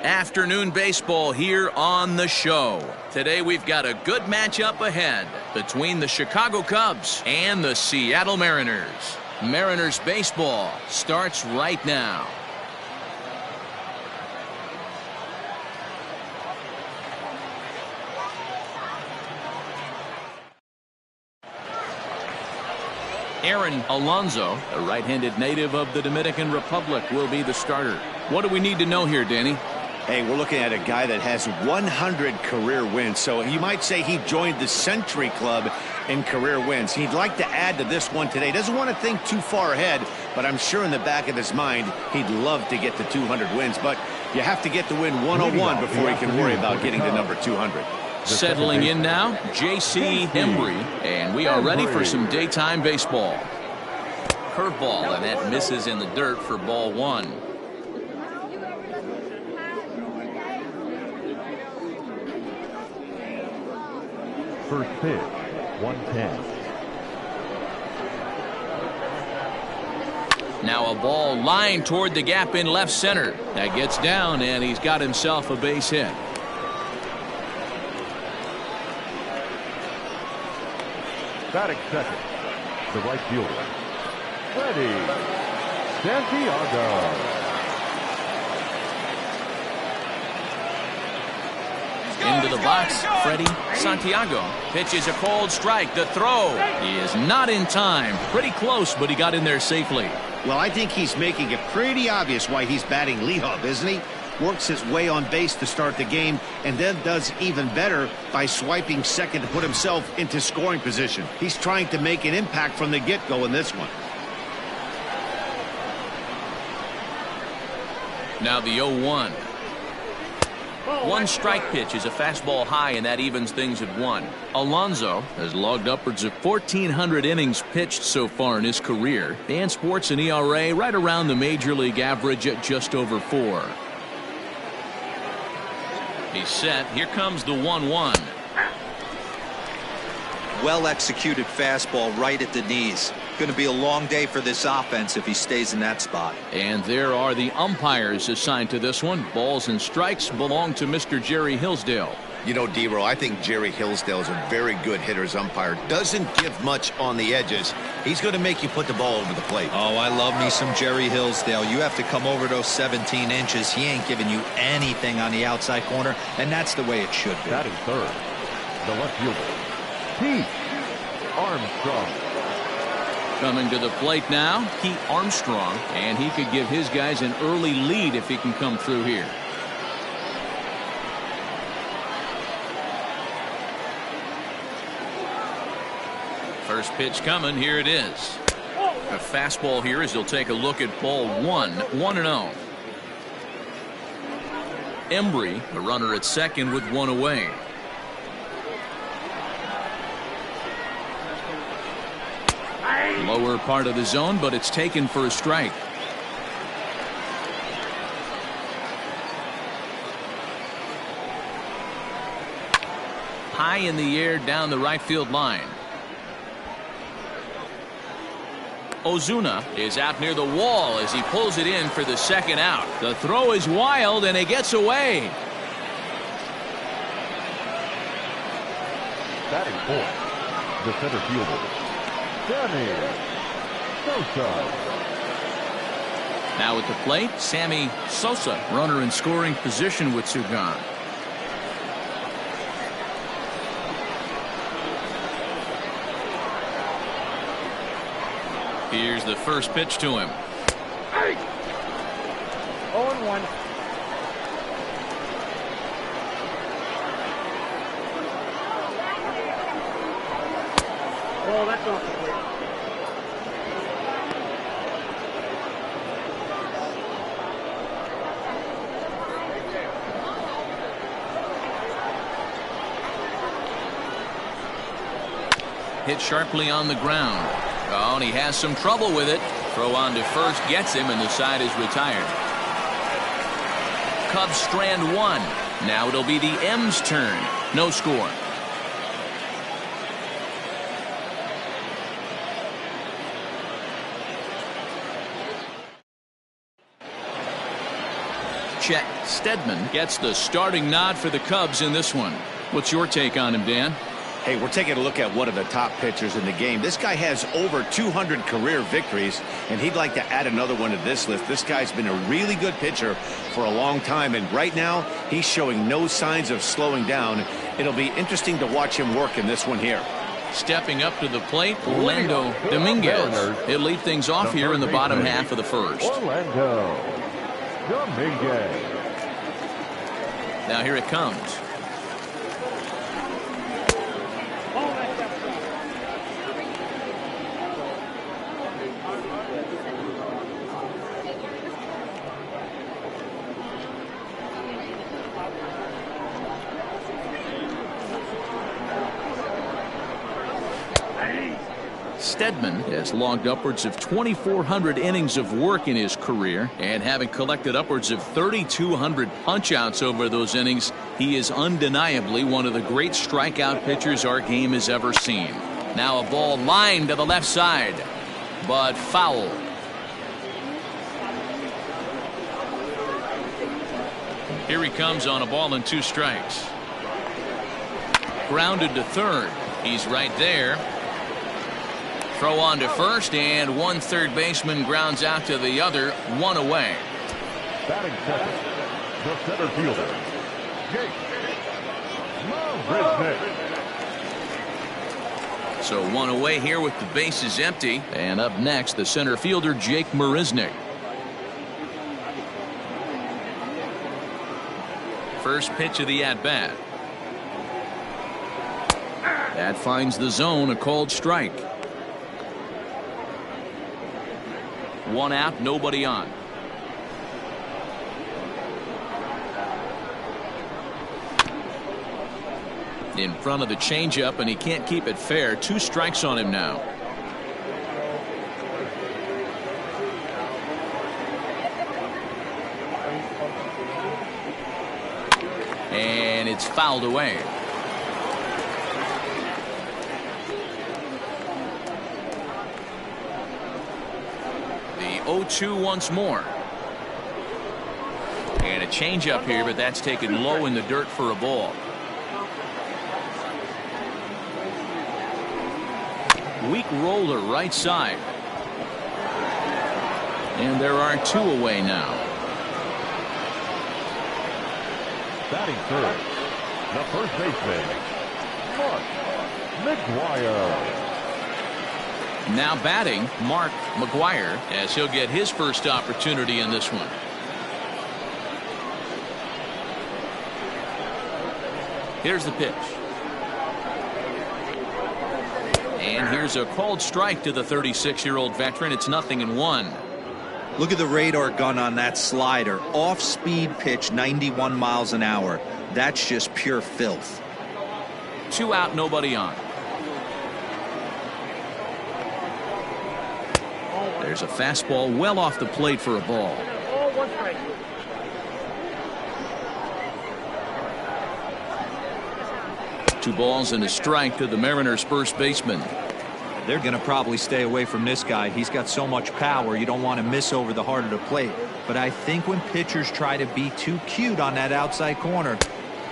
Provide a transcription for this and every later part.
Afternoon baseball here on the show. Today we've got a good matchup ahead between the Chicago Cubs and the Seattle Mariners. Mariners baseball starts right now. Aaron Alonso, a right-handed native of the Dominican Republic, will be the starter. What do we need to know here, Danny? Hey, we're looking at a guy that has 100 career wins. So you might say he joined the Century Club in career wins. He'd like to add to this one today. Doesn't want to think too far ahead, but I'm sure in the back of his mind, he'd love to get to 200 wins. But you have to get to win 101 before he can worry about getting to number 200. Settling in now, J.C. Embry, and we are ready for some daytime baseball. Curveball, and that misses in the dirt for ball one. First pitch, 110. Now a ball lined toward the gap in left center. That gets down, and he's got himself a base hit. Batting second, the right fielder, Freddie Santiago. Into the box, Freddie Santiago pitches a cold strike. The throw, he is not in time. Pretty close, but he got in there safely. Well, I think he's making it pretty obvious why he's batting leadoff, isn't he? Works his way on base to start the game, and then does even better by swiping second to put himself into scoring position. He's trying to make an impact from the get-go in this one. Now the 0-1. One strike pitch is a fastball high, and that evens things at 1. Alonso has logged upwards of 1,400 innings pitched so far in his career and sports an ERA right around the major league average at just over 4. He's set. Here comes the 1-1. Well executed fastball right at the knees. Going to be a long day for this offense if he stays in that spot. And there are the umpires assigned to this one. Balls and strikes belong to Mr. Jerry Hillsdale. You know, D-Roll, I think Jerry Hillsdale is a very good hitter's umpire. Doesn't give much on the edges. He's going to make you put the ball over the plate. Oh, I love me some Jerry Hillsdale. You have to come over those 17 inches. He ain't giving you anything on the outside corner, and that's the way it should be. Batting third, the left fielder, Pete Armstrong. Coming to the plate now, Pete Armstrong, and he could give his guys an early lead if he can come through here. First pitch coming. Here it is. A fastball here as he'll take a look at ball 1-0. Embry, the runner at second with 1 away. Lower part of the zone, but it's taken for a strike. High in the air down the right field line. Ozuna is out near the wall as he pulls it in for the second out. The throw is wild, and it gets away. Batting fourth, the center fielder, Sammy Sosa. Now at the plate, Sammy Sosa, runner in scoring position with two gone. Here's the first pitch to him. 0-1. Oh, that's off the plate. Hit sharply on the ground. Oh, and he has some trouble with it. Throw on to first gets him, and the side is retired. Cubs strand 1. Now it'll be the M's turn. No score. Chet Steadman gets the starting nod for the Cubs in this one. What's your take on him, Dan? Hey, we're taking a look at one of the top pitchers in the game. This guy has over 200 career victories, and he'd like to add another one to this list. This guy's been a really good pitcher for a long time, and right now he's showing no signs of slowing down. It'll be interesting to watch him work in this one here. Stepping up to the plate, Orlando Dominguez. He'll lead things off here in the bottom half of the first. Orlando Dominguez. Now here it comes. Steadman has logged upwards of 2,400 innings of work in his career, and having collected upwards of 3,200 punch-outs over those innings, he is undeniably one of the great strikeout pitchers our game has ever seen. Now a ball lined to the left side, but foul. Here he comes on a ball and 2 strikes. Grounded to third. He's right there. Throw on to first, and one third baseman grounds out to the other, 1 away. Batting second, the center fielder, Jake Marisnick. So 1 away here with the bases empty. And up next, the center fielder, Jake Marisnick. First pitch of the at-bat. That finds the zone, a called strike. 1 out, nobody on. In front of the changeup, and he can't keep it fair. 2 strikes on him now. And it's fouled away. The 0-2 once more. And a changeup here, but that's taken low in the dirt for a ball. Weak roller right side. And there are 2 away now. Batting third, the first baseman, Mark McGwire. Now batting, Mark McGwire, as he'll get his first opportunity in this one. Here's the pitch. And here's a called strike to the 36-year-old veteran. It's 0-1. Look at the radar gun on that slider. Off-speed pitch, 91 miles an hour. That's just pure filth. 2 out, nobody on. There's a fastball well off the plate for a ball. 1 strike. Two balls and a strike to the Mariners' first baseman. They're going to probably stay away from this guy. He's got so much power, you don't want to miss over the heart of the plate. But I think when pitchers try to be too cute on that outside corner,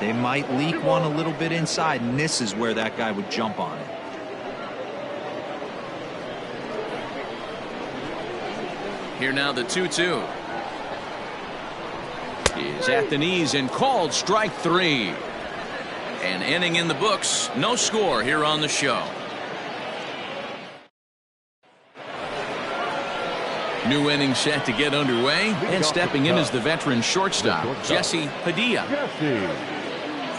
they might leak one a little bit inside, and this is where that guy would jump on it. Here now the 2-2. Is at the knees and called strike 3. An inning in the books. No score here on the show. New inning set to get underway, and stepping in is the veteran shortstop, Jesse Padilla. Jesse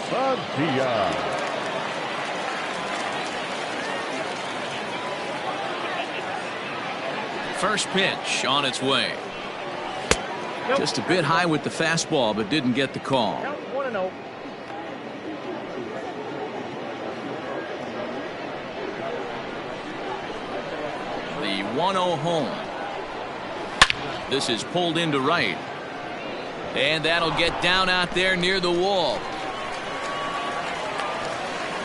Padilla. First pitch on its way. Just a bit high with the fastball, but didn't get the call. 1-0. The 1-0 home. This is pulled into right. And that'll get down out there near the wall.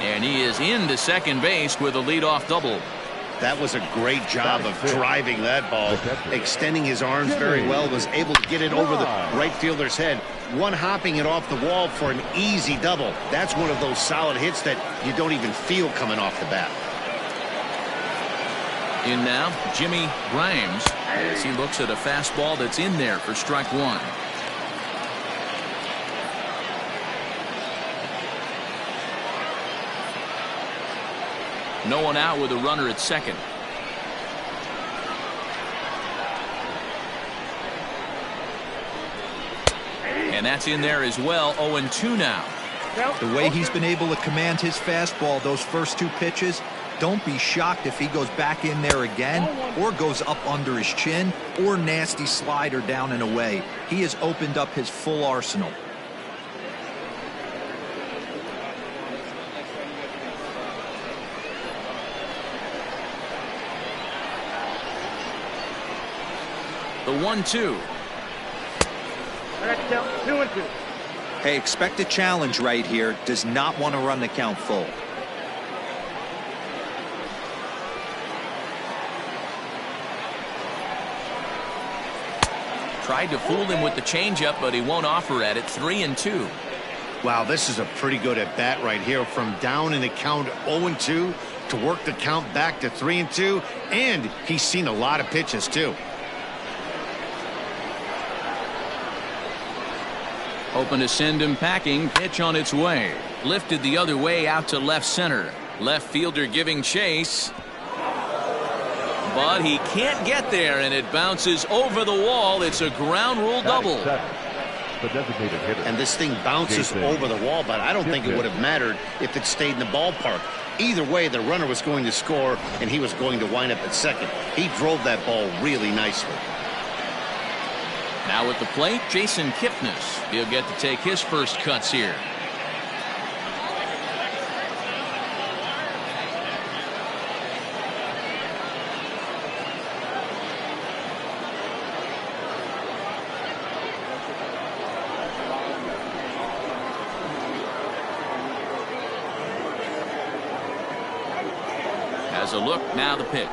And he is into second base with a leadoff double. That was a great job of driving that ball, extending his arms very well, was able to get it over the right fielder's head, one-hopping it off the wall for an easy double. That's one of those solid hits that you don't even feel coming off the bat. In now, Jimmy Grimes, as he looks at a fastball that's in there for strike one. No one out with a runner at second. And that's in there as well. 0-2 now. The way he's been able to command his fastball those first two pitches, don't be shocked if he goes back in there again or goes up under his chin or nasty slider down and away. He has opened up his full arsenal. The 1-2. Next count, 2-2. Hey, expect a challenge right here. Does not want to run the count full. Tried to fool him with the changeup, but he won't offer at it. 3-2. Wow, this is a pretty good at bat right here. From down in the count 0-2 to work the count back to 3-2, and he's seen a lot of pitches too. Hoping to send him packing. Pitch on its way. Lifted the other way out to left center. Left fielder giving chase. But he can't get there, and it bounces over the wall. It's a ground rule double. The designated hitter. And this thing bounces over the wall, but I don't think it would have mattered if it stayed in the ballpark. Either way, the runner was going to score, and he was going to wind up at second. He drove that ball really nicely. Now at the plate, Jason Kipnis. He'll get to take his first cuts here. Has a look, now the pitch.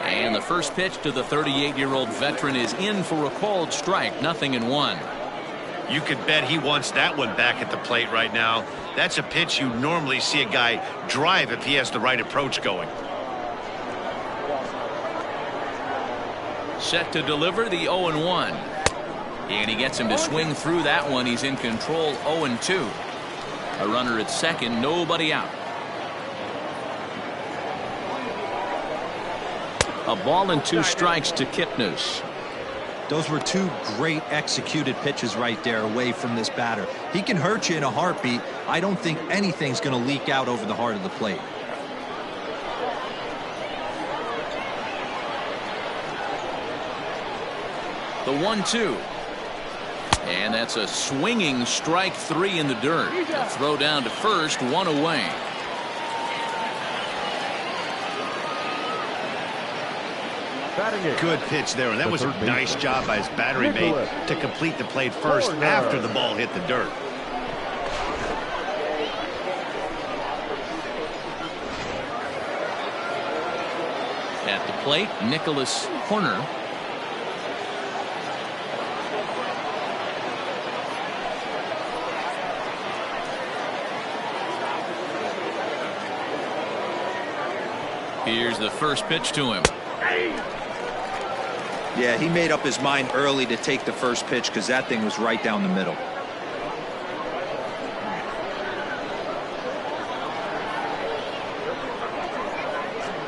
And the first pitch to the 38-year-old veteran is in for a called strike. 0-1. You could bet he wants that one back at the plate right now. That's a pitch you normally see a guy drive if he has the right approach going. Set to deliver the 0-1. And he gets him to swing through that one. He's in control. 0-2. A runner at second, nobody out. A ball and 2 strikes to Kipnis. Those were 2 great executed pitches right there away from this batter. He can hurt you in a heartbeat. I don't think anything's going to leak out over the heart of the plate. The 1-2. And that's a swinging strike 3 in the dirt. A throw down to first, 1 away. Good pitch there, and that was a nice job by his battery mate to complete the play first after the ball hit the dirt. At the plate, Nicholas Horner. Here's the first pitch to him. Yeah, he made up his mind early to take the first pitch because that thing was right down the middle.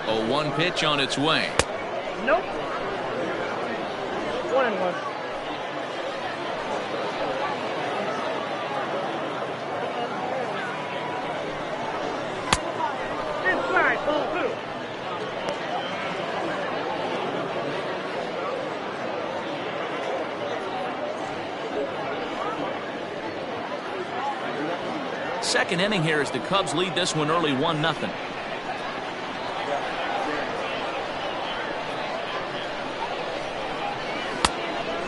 A 1 pitch on its way. Nope. 1-1. Inside, ball 2. Second inning here as the Cubs lead this one early 1-0.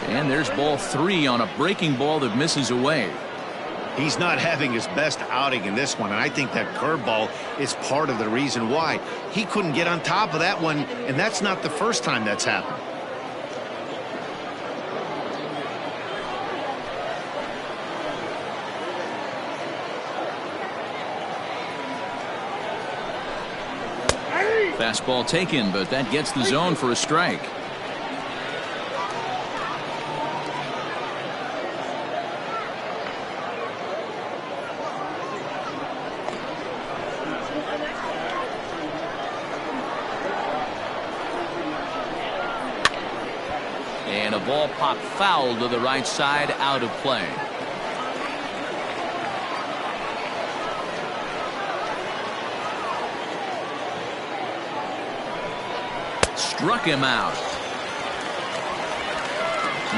And there's ball 3 on a breaking ball that misses away. He's not having his best outing in this one, and I think that curveball is part of the reason why. He couldn't get on top of that one, and that's not the first time that's happened. Fastball taken, but that gets the zone for a strike. And a ball popped foul to the right side, out of play. Struck him out.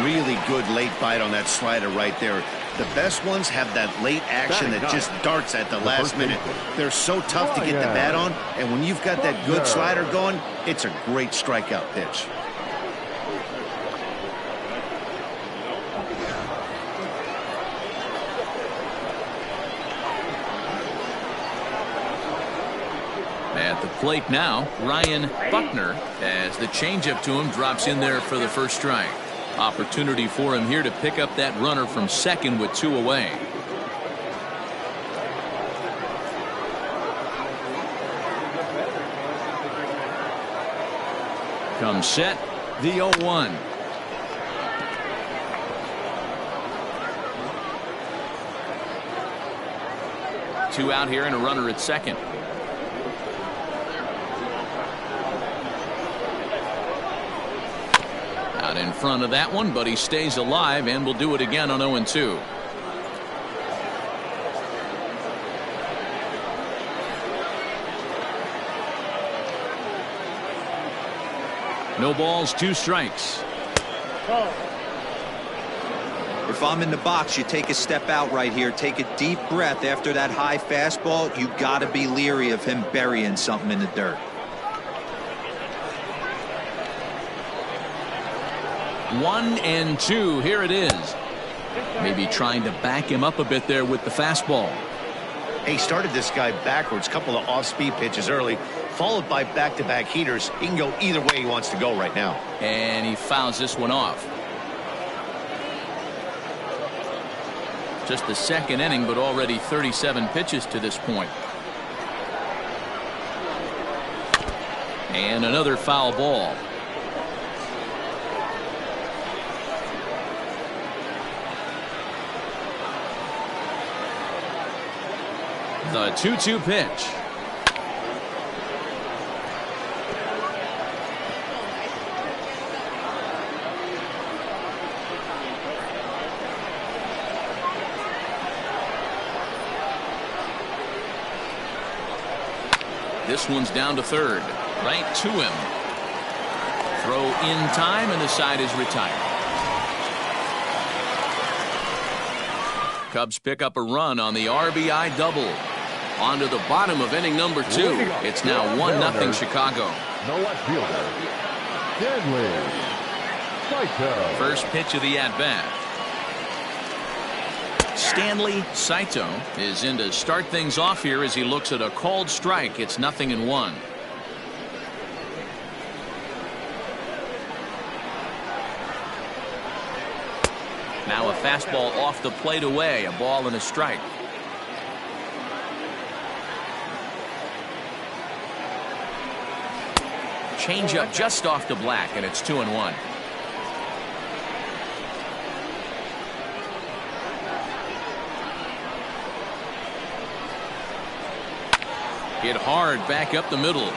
Really good late bite on that slider right there. The best ones have that late action that just darts at the last minute. They're so tough to get the bat on, and when you've got that good slider going, it's a great strikeout pitch. At the plate now, Ryan Buckner, as the changeup to him drops in there for the first strike. Opportunity for him here to pick up that runner from second with 2 away. Comes set, the 0-1. Two out here and a runner at second. Out in front of that one, but he stays alive and will do it again on 0-2. No balls, 2 strikes. If I'm in the box, you take a step out right here. Take a deep breath after that high fastball. You got to be leery of him burying something in the dirt. 1-2. Here it is. Maybe trying to back him up a bit there with the fastball. He started this guy backwards, couple of off-speed pitches early, followed by back-to-back heaters. He can go either way he wants to go right now. And he fouls this one off. Just the second inning, but already 37 pitches to this point. And another foul ball. The 2-2 pitch. This one's down to third. Right to him. Throw in time, and the side is retired. Cubs pick up a run on the RBI double. On to the bottom of inning number 2. It's now 1-0 Chicago. The left fielder, Stanley Saito. First pitch of the at-bat. Stanley Saito is in to start things off here as he looks at a called strike. It's 0-1. Now a fastball off the plate away. A ball and a strike. Changeup just off the black, and it's 2-1. Hit hard back up the middle,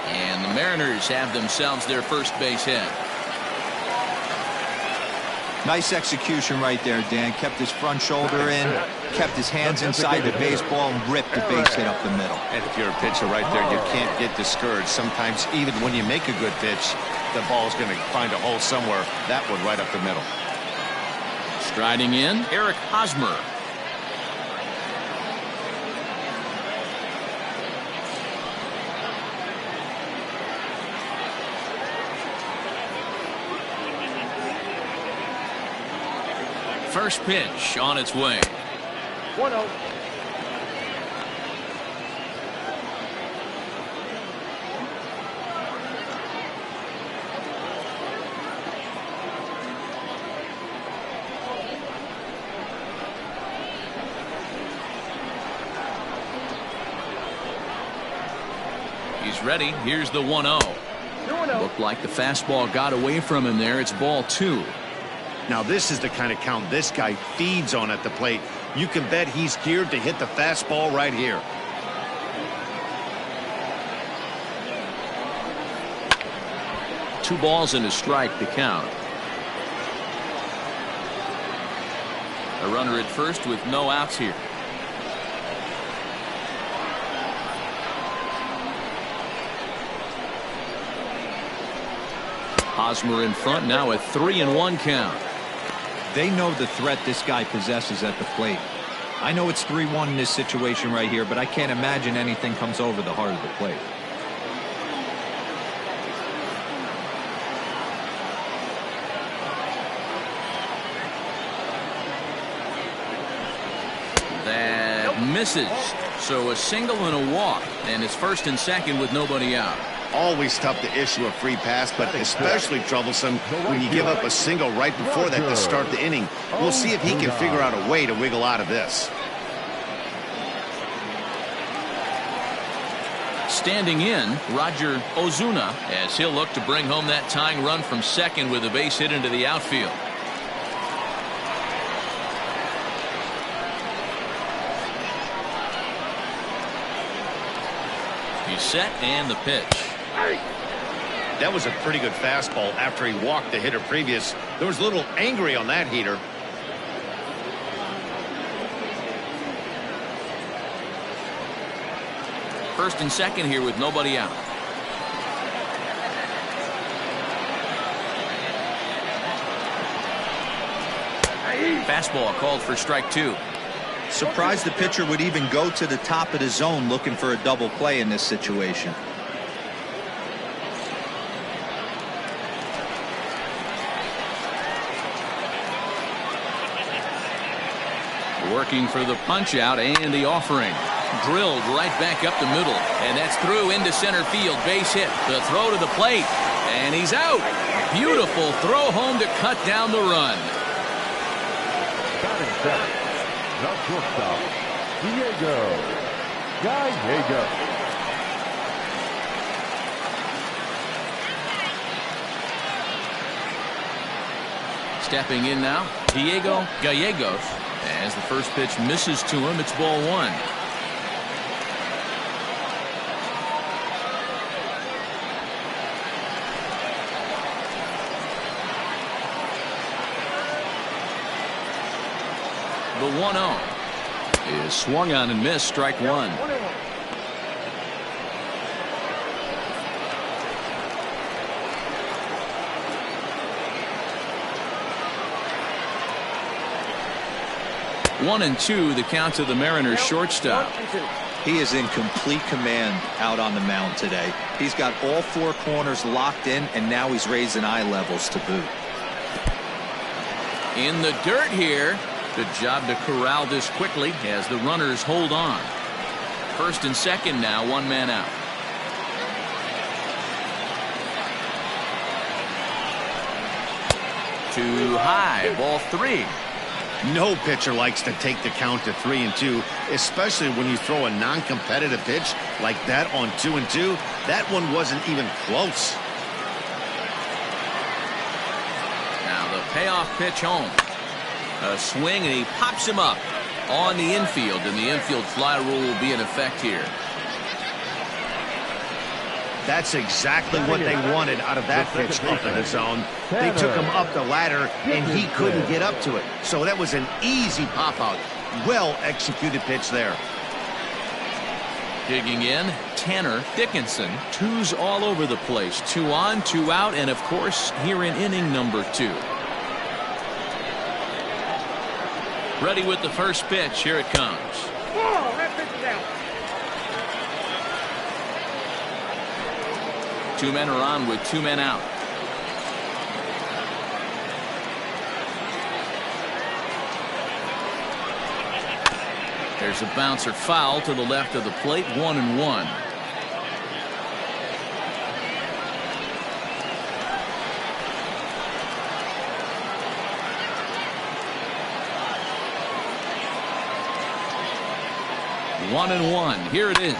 and the Mariners have themselves their first base hit. Nice execution right there, Dan. Kept his front shoulder in, kept his hands inside the baseball, and ripped the base hit up the middle. And if you're a pitcher right there, you can't get discouraged. Sometimes even when you make a good pitch, the ball's going to find a hole somewhere. That one right up the middle. Striding in, Eric Hosmer. First pitch on its way. 1-0. He's ready. Here's the 1-0. 2-0. Looked like the fastball got away from him there. It's ball 2. Now this is the kind of count this guy feeds on at the plate. You can bet he's geared to hit the fastball right here. Two balls and a strike to count. A runner at first with no outs here. Hosmer in front now, a 3-1 count. They know the threat this guy possesses at the plate. I know it's 3-1 in this situation right here, but I can't imagine anything comes over the heart of the plate. That misses. So a single and a walk, and it's first and second with nobody out. Always tough to issue a free pass, but especially troublesome when you give up a single right before that to start the inning. We'll see if he can figure out a way to wiggle out of this. Standing in, Roger Ozuna, as he'll look to bring home that tying run from second with a base hit into the outfield. He's set and the pitch. That was a pretty good fastball after he walked the hitter previous. There was a little angry on that heater. First and second here with nobody out. Fastball called for strike 2. Surprised the pitcher would even go to the top of the zone looking for a double play in this situation. Working for the punch out and the offering. Drilled right back up the middle, and that's through into center field. Base hit. The throw to the plate, and he's out. Beautiful throw home to cut down the run. Batting seventh, the shortstop, Gallego. Stepping in now, Diego Gallegos. As the first pitch misses to him, it's ball 1. The 1-0 is swung on and missed, strike 1. 1-2, the count to the Mariners shortstop. He is in complete command out on the mound today. He's got all 4 corners locked in, and now he's raising eye levels to boot. In the dirt here. Good job to corral this quickly as the runners hold on. First and second now, 1 man out. Too high, ball 3. No pitcher likes to take the count to 3-2, especially when you throw a non-competitive pitch like that on 2-2. That one wasn't even close. Now the payoff pitch home. A swing, and he pops him up on the infield, and the infield fly rule will be in effect here. That's exactly what they wanted out of that pitch up in the zone. They took him up the ladder, and he couldn't get up to it. So that was an easy pop-out. Well-executed pitch there. Digging in, Tanner Dickinson. 2s all over the place. 2 on, 2 out, and, of course, here in inning number 2. Ready with the first pitch. Here it comes. Whoa, that pitch is out. 2 men are on with 2 men out. There's a bouncer foul to the left of the plate. 1-1. One and one. Here it is.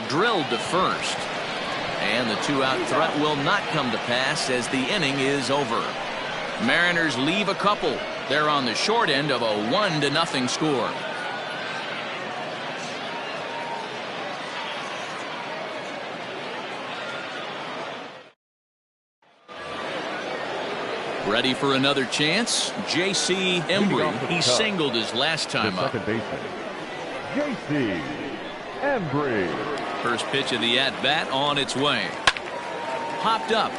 Drilled to first. And the two-out threat will not come to pass as the inning is over. Mariners leave a couple. They're on the short end of a 1-0 score. Ready for another chance? J.C. Embry. He singled his last time up. Second baseman, J.C. Embry. First pitch of the at-bat on its way. Popped up.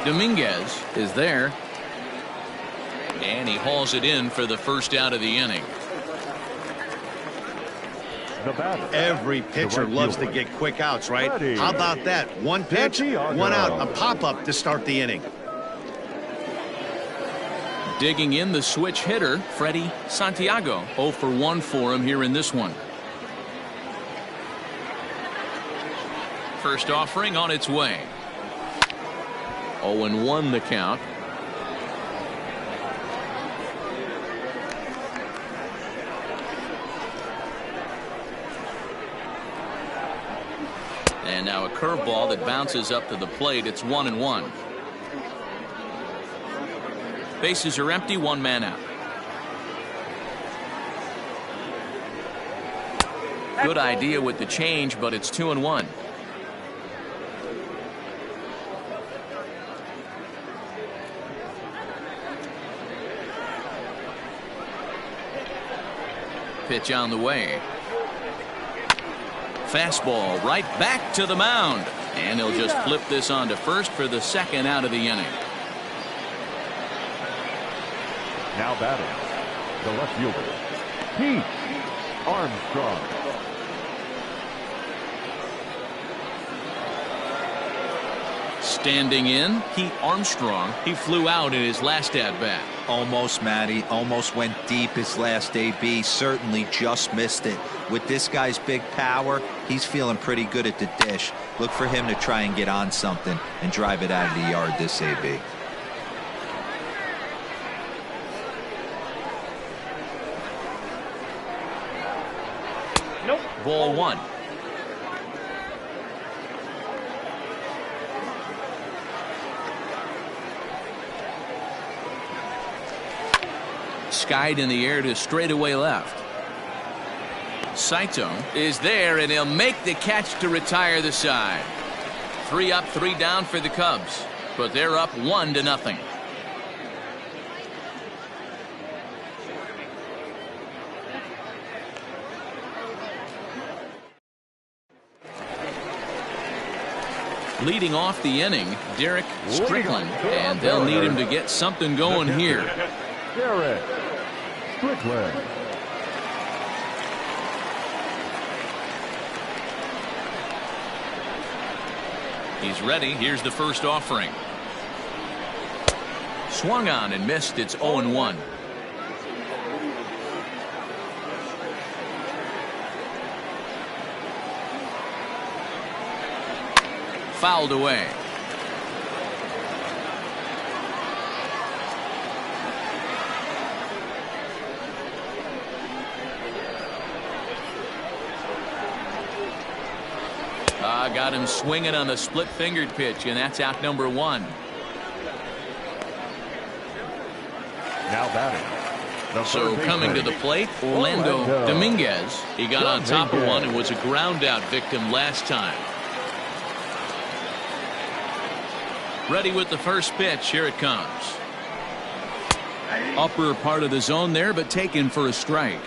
Dominguez is there. And he hauls it in for the first out of the inning. The batter. Every pitcher loves to get quick outs, right? How about that? One pitch, one out, a pop-up to start the inning. Digging in the switch hitter, Freddie Santiago. 0 for 1 for him here in this one. First offering on its way. 0-1 the count. And now a curveball that bounces up to the plate. It's 1-1. Bases are empty, one man out. Good idea with the change, but it's 2-1. Pitch on the way. Fastball right back to the mound. And he'll just flip this on to first for the second out of the inning. Now batting, the left fielder, Pete Armstrong. Standing in, Pete Armstrong. He flew out in his last at-bat. Almost, Matty. Almost went deep his last AB. Certainly just missed it. With this guy's big power, he's feeling pretty good at the dish. Look for him to try and get on something and drive it out of the yard this AB. Nope. Ball one. Skied in the air to straightaway left. Saito is there, and he'll make the catch to retire the side. 3 up, 3 down for the Cubs, but they're up 1-0. Leading off the inning, Derek Strickland, and they'll need him to get something going here. Derek Strickland. He's ready. Here's the first offering. Swung on and missed. It's 0-1. Fouled away. Got him swinging on the split-fingered pitch, and that's out number 1. Now batting. So coming to the plate, Orlando Dominguez. He got on top of one and was a ground-out victim last time. Ready with the first pitch. Here it comes. Upper part of the zone there, but taken for a strike.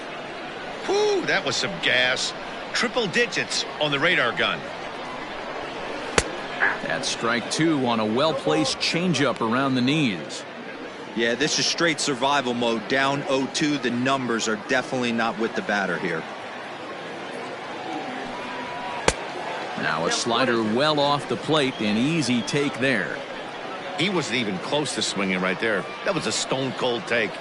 Whew, that was some gas. Triple digits on the radar gun. That's strike 2 on a well-placed changeup around the knees. Yeah, this is straight survival mode. Down 0-2. The numbers are definitely not with the batter here. Now a slider well off the plate. An easy take there. He wasn't even close to swinging right there. That was a stone-cold take.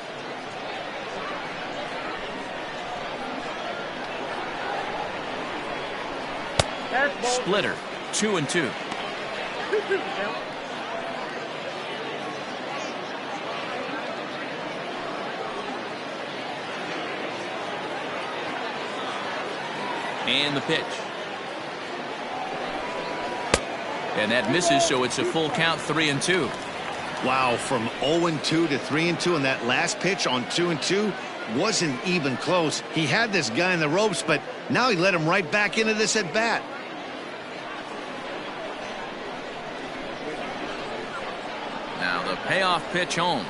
splitter. 2-2. 2-2 count. And the pitch. And that misses, so it's a full count. 3-2. Wow, from 0-2 to 3-2, and that last pitch on 2-2 wasn't even close. He had this guy in the ropes, but now he let him right back into this at bat. Now the payoff pitch home.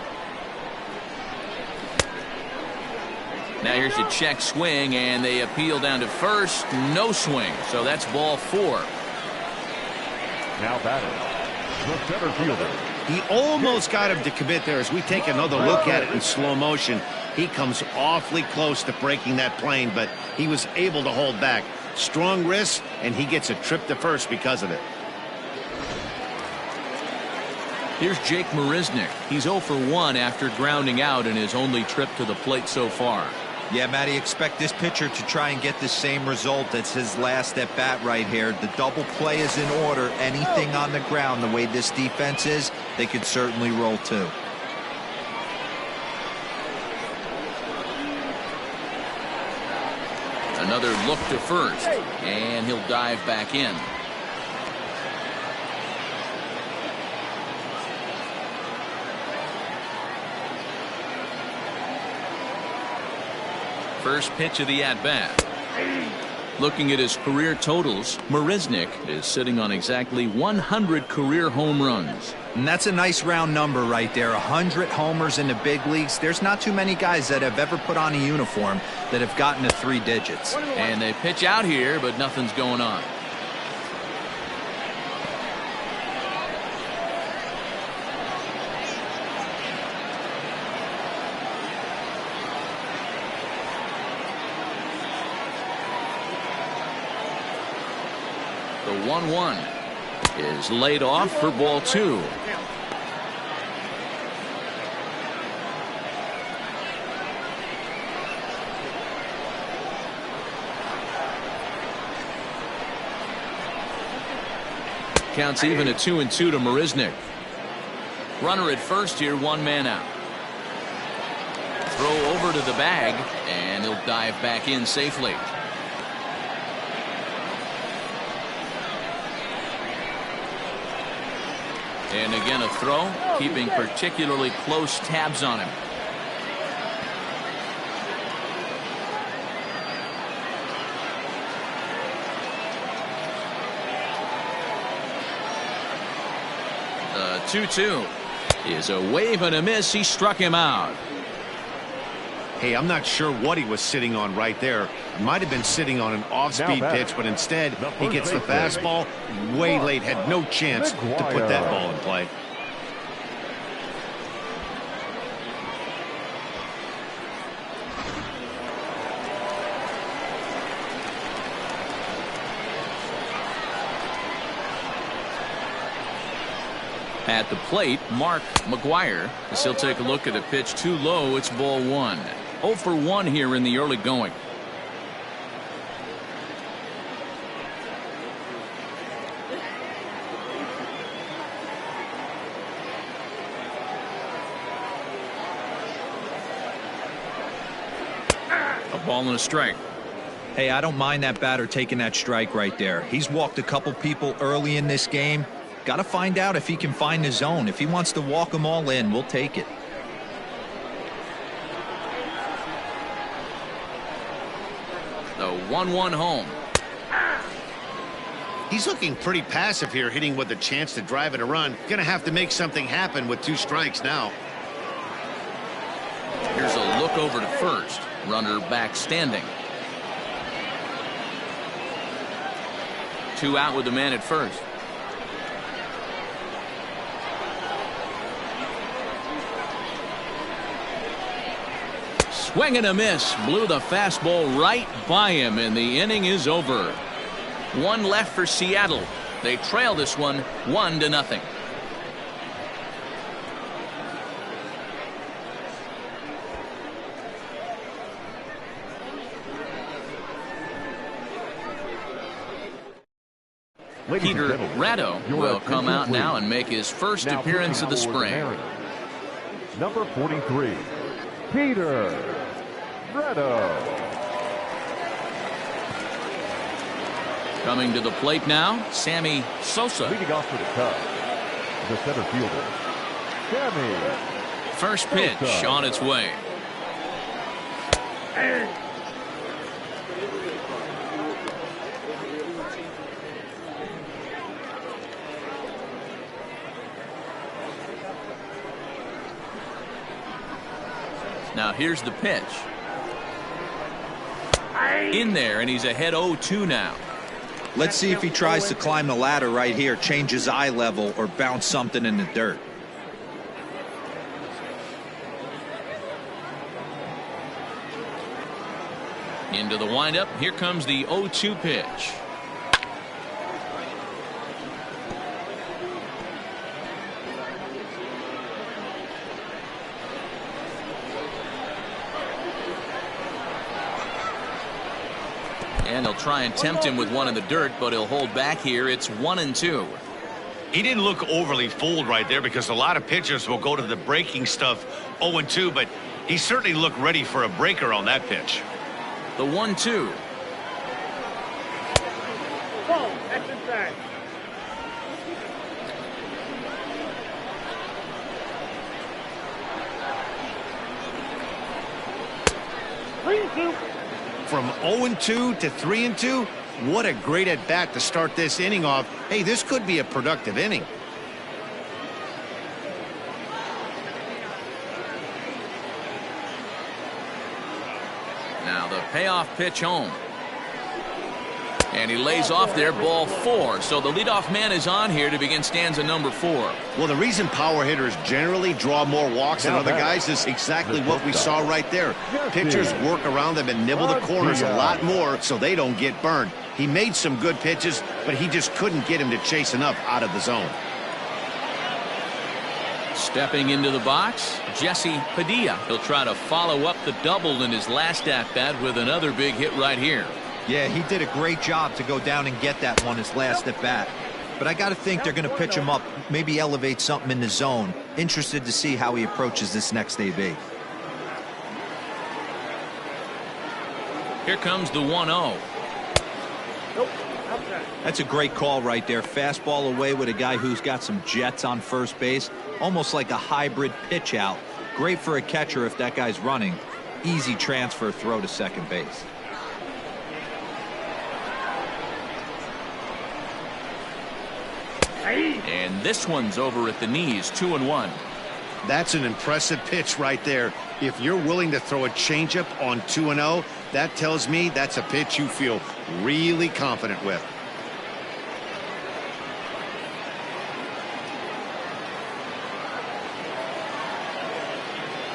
Now here's a check swing, and they appeal down to first. No swing, so that's ball 4. Now batter, the center fielder. He almost got him to commit there. As we take another look at it in slow motion, he comes awfully close to breaking that plane, but he was able to hold back. Strong wrist, and he gets a trip to first because of it. Here's Jake Marisnick. He's 0 for 1 after grounding out in his only trip to the plate so far. Yeah, Matty, expect this pitcher to try and get the same result as his last at bat right here. The double play is in order. Anything on the ground, the way this defense is, they could certainly roll too. Another look to first, and he'll dive back in. First pitch of the at-bat. Looking at his career totals, Marisnick is sitting on exactly 100 career home runs. And that's a nice round number right there. 100 homers in the big leagues. There's not too many guys that have ever put on a uniform that have gotten to 3 digits. And they pitch out here, but nothing's going on. The 1-1 is laid off for ball 2. Counts even at 2-2 to Marisnick. Runner at first here, 1 man out. Throw over to the bag, and he'll dive back in safely. And again a throw, keeping particularly close tabs on him. The 2-2 is a wave and a miss. He struck him out. Hey, I'm not sure what he was sitting on right there. Might have been sitting on an off-speed pitch, but instead he gets the fastball way late. Had no chance to put that ball in play. At the plate, Mark McGuire, as he'll take a look at a pitch too low. It's ball 1. 0 for 1 here in the early going. A ball and a strike. Hey, I don't mind that batter taking that strike right there. He's walked a couple people early in this game. Got to find out if he can find the zone. If he wants to walk them all in, we'll take it. The 1-1 home. He's looking pretty passive here, hitting with a chance to drive it a run. Gonna have to make something happen with 2 strikes now. Here's a look over to first. Runner back standing. 2 out with the man at first. Swing and a miss. Blew the fastball right by him, and the inning is over. 1 left for Seattle. They trail this one 1-0. Ladies and Peter gentlemen, Ratto your will come attention, out now please. and make his first Now appearance of the pitching for spring. Mariners, number 43, Peter Ratto. Coming to the plate now, Sammy Sosa. Leading off for the Cubs, the center fielder, Sammy. First pitch Sosa. on its way. Now here's the pitch. In there, and he's ahead 0-2 now. Let's see if he tries to climb the ladder right here, change his eye level, or bounce something in the dirt. Into the windup. Here comes the 0-2 pitch. And they'll try and tempt him with one in the dirt, but he'll hold back here. It's 1-2. He didn't look overly fooled right there because a lot of pitchers will go to the breaking stuff 0-2, but he certainly looked ready for a breaker on that pitch. The 1-2. Ball, that's inside. Three, two. From 0-2 to 3-2, what a great at bat to start this inning off. Hey, this could be a productive inning. Now the payoff pitch home. And he lays off there, ball 4. So the leadoff man is on here to begin stanza number 4. Well, the reason power hitters generally draw more walks than Now other that guys is exactly the what we saw right there. Pitchers work around them and nibble the corners a lot more so they don't get burned. He made some good pitches, but he just couldn't get him to chase enough out of the zone. Stepping into the box, Jesse Padilla. He'll try to follow up the double in his last at-bat with another big hit right here. Yeah, he did a great job to go down and get that one his last at bat. But I got to think they're going to pitch him up, maybe elevate something in the zone. Interested to see how he approaches this next AB. Here comes the 1-0. Nope, outside. That's a great call right there. Fastball away with a guy who's got some jets on first base. Almost like a hybrid pitch out. Great for a catcher if that guy's running. Easy transfer throw to second base. And this one's over at the knees, 2-1. That's an impressive pitch right there. If you're willing to throw a changeup on 2-0, that tells me that's a pitch you feel really confident with.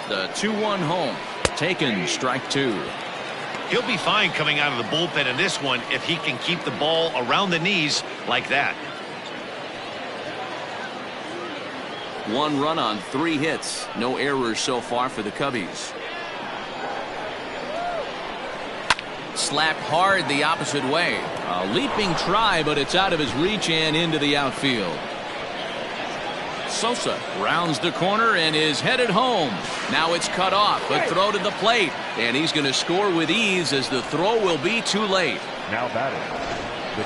The 2-1 home. Taken, strike 2. He'll be fine coming out of the bullpen in this one if he can keep the ball around the knees like that. 1 run on 3 hits. No errors so far for the Cubbies. Slapped hard the opposite way. A leaping try, but it's out of his reach and into the outfield. Sosa rounds the corner and is headed home. Now it's cut off, but throw to the plate. And he's going to score with ease as the throw will be too late. Now batting.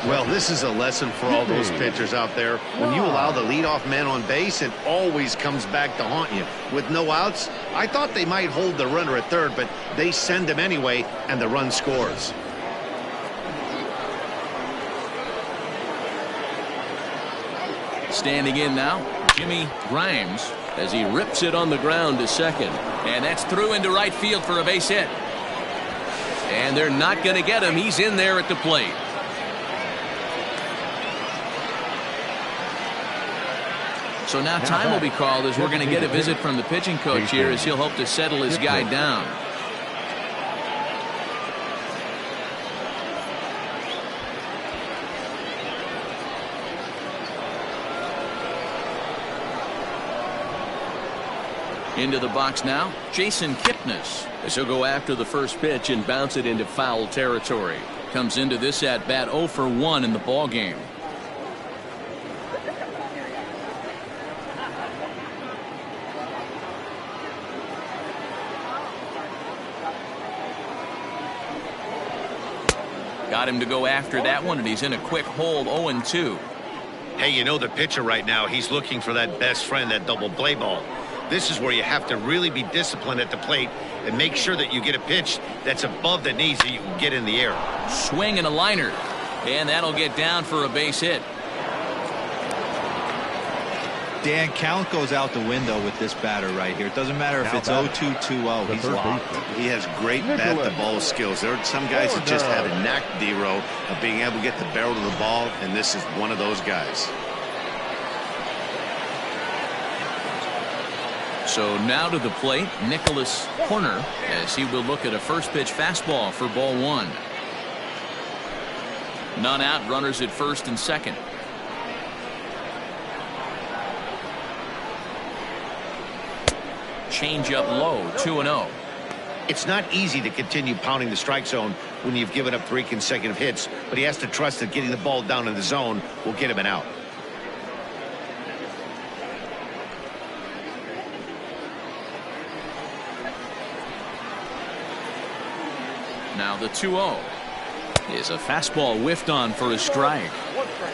Well, this is a lesson for all those pitchers out there. When you allow the leadoff man on base, it always comes back to haunt you. With no outs, I thought they might hold the runner at third, but they send him anyway, and the run scores. Standing in now, Jimmy Grimes, as he rips it on the ground to second. And that's through into right field for a base hit. And they're not going to get him. He's in there at the plate. So now time will be called as we're going to get a visit from the pitching coach here as he'll hope to settle his guy down. Into the box now, Jason Kipnis, as he'll go after the first pitch and bounce it into foul territory. Comes into this at bat 0 for 1 in the ball game. Got him to go after that one, and he's in a quick hole, 0-2. Hey, you know the pitcher right now, he's looking for that best friend, that double play ball. This is where you have to really be disciplined at the plate and make sure that you get a pitch that's above the knees that you can get in the air. Swing and a liner, and that'll get down for a base hit. Dan, count goes out the window with this batter right here. It doesn't matter if it's 0-2, 2-0. He's locked. He has great bat-to-ball skills. There are some guys that just have a knack, D-Row, of being able to get the barrel to the ball, and this is one of those guys. So now to the plate, Nicholas Horner, as he will look at a first pitch fastball for ball one. None out, runners at first and second. Change up low, 2-0. It's not easy to continue pounding the strike zone when you've given up 3 consecutive hits, but he has to trust that getting the ball down in the zone will get him an out. Now the 2-0 is a fastball whiffed on for a strike. One strike.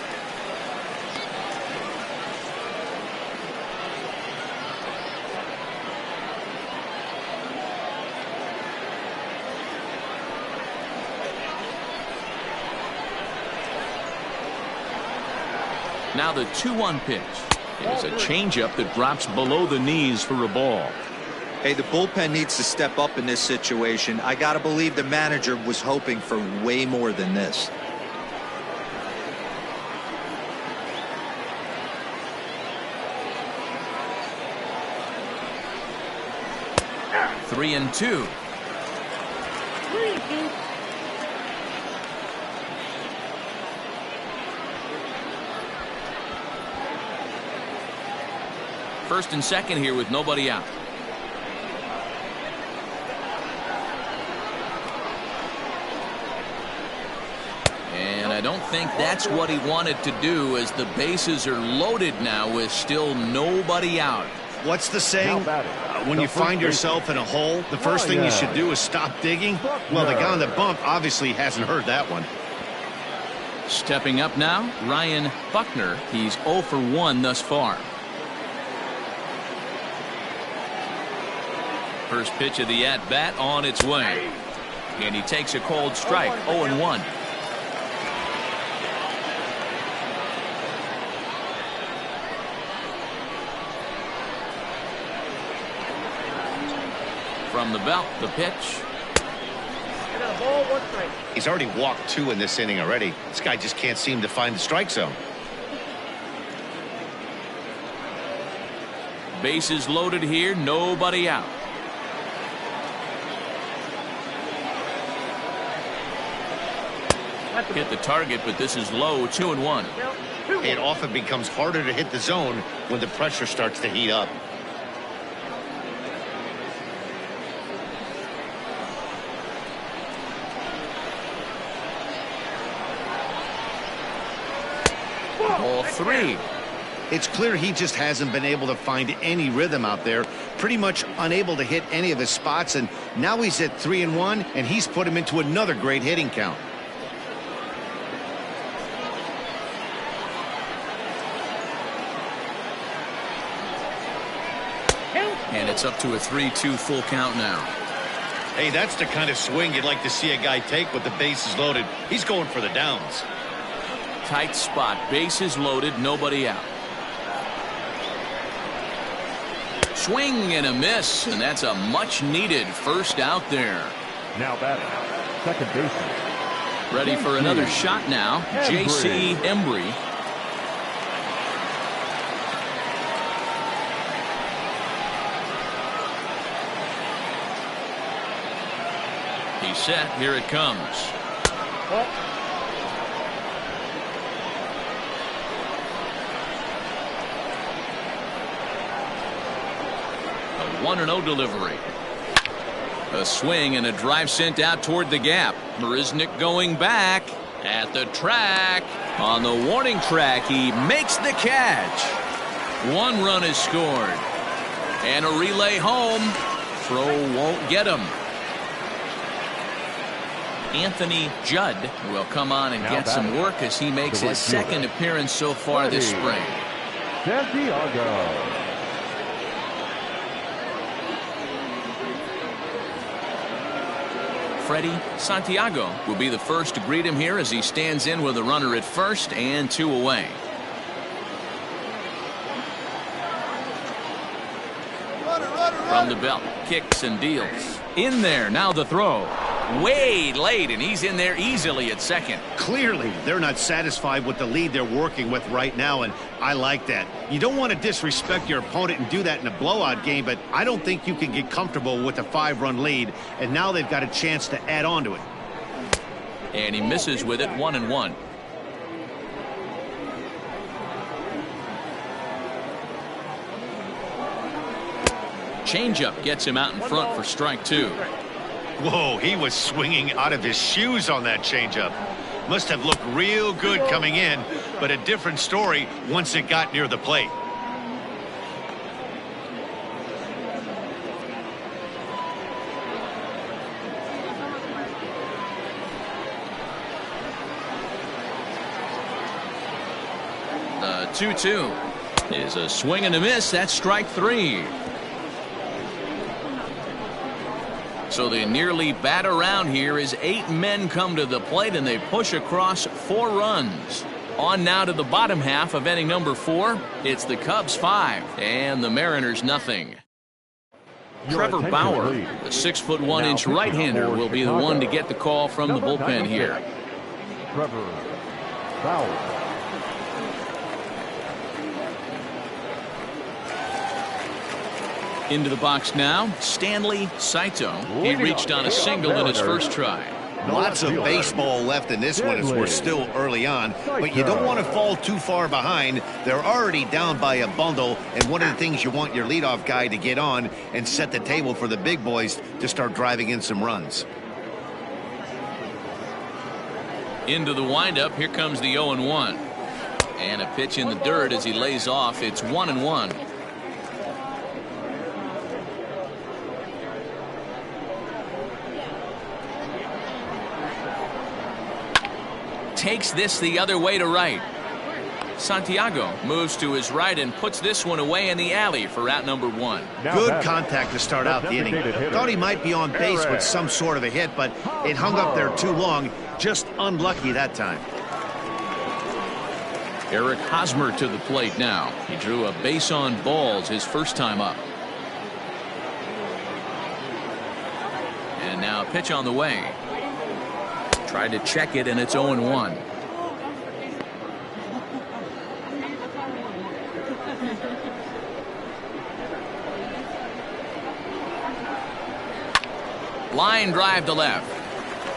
Now the 2-1 pitch is a changeup that drops below the knees for a ball. Hey, the bullpen needs to step up in this situation. I got to believe the manager was hoping for way more than this. Three and two. First and second here with nobody out. And I don't think that's what he wanted to do, as the bases are loaded now with still nobody out. What's the saying? When you find yourself in a hole, the first thing you should do is stop digging. Well, the guy on the bump obviously hasn't heard that one. Stepping up now, Ryan Buckner. He's 0 for 1 thus far. First pitch of the at-bat on its way. And he takes a cold strike, 0-1. From the belt, the pitch. And a ball, 1 strike. He's already walked 2 in this inning already. This guy just can't seem to find the strike zone. Bases loaded here, nobody out. Hit the target, but this is low, 2-1. It often becomes harder to hit the zone when the pressure starts to heat up. Ball 3. It's clear he just hasn't been able to find any rhythm out there. Pretty much unable to hit any of his spots, and now he's at 3-1, and he's put him into another great hitting count. And it's up to a 3-2 full count now. Hey, that's the kind of swing you'd like to see a guy take with the bases loaded. He's going for the downs. Tight spot, bases loaded, nobody out. Swing and a miss, and that's a much-needed first out there. Now batting, second baseman. Ready for another shot now, J.C. Embry. He's set. Here it comes. A 1-0 delivery. A swing and a drive sent out toward the gap. Marisnick going back at the track. On the warning track, he makes the catch. 1 run is scored. And a relay home. Throw won't get him. Anthony Judd will come on and get some work as he makes his second appearance so far this spring. Santiago. Freddie Santiago will be the first to greet him here as he stands in with a runner at first and 2 away. From the belt, kicks and deals. In there, now the throw. Way late, and he's in there easily at second. Clearly, they're not satisfied with the lead they're working with right now, and I like that. You don't want to disrespect your opponent and do that in a blowout game, but I don't think you can get comfortable with a 5-run lead, and now they've got a chance to add on to it. And he misses with it, 1-1. Changeup gets him out in front for strike 2. Whoa, he was swinging out of his shoes on that changeup. Must have looked real good coming in, but a different story once it got near the plate. The 2-2 is a swing and a miss. That's strike 3. So they nearly bat around here as 8 men come to the plate and they push across 4 runs. On now to the bottom half of inning number 4. It's the Cubs 5 and the Mariners nothing. Trevor Bauer, the 6'1" right-hander, will be the one to get the call from the bullpen here. Trevor Bauer. Into the box now, Stanley Saito. He reached on a single in his first try. Lots of baseball left in this one as we're still early on, but you don't want to fall too far behind. They're already down by a bundle, and one of the things you want your leadoff guy to get on and set the table for the big boys to start driving in some runs. Into the windup, here comes the 0-1. And a pitch in the dirt as he lays off. It's 1-1. Takes this the other way to right. Santiago moves to his right and puts this one away in the alley for out number 1. Good contact to start out the inning. Thought he might be on base with some sort of a hit, but it hung up there too long. Just unlucky that time. Eric Hosmer to the plate now. He drew a base on balls his first time up. And now a pitch on the way. Tried to check it, and it's 0-1. Line drive to left.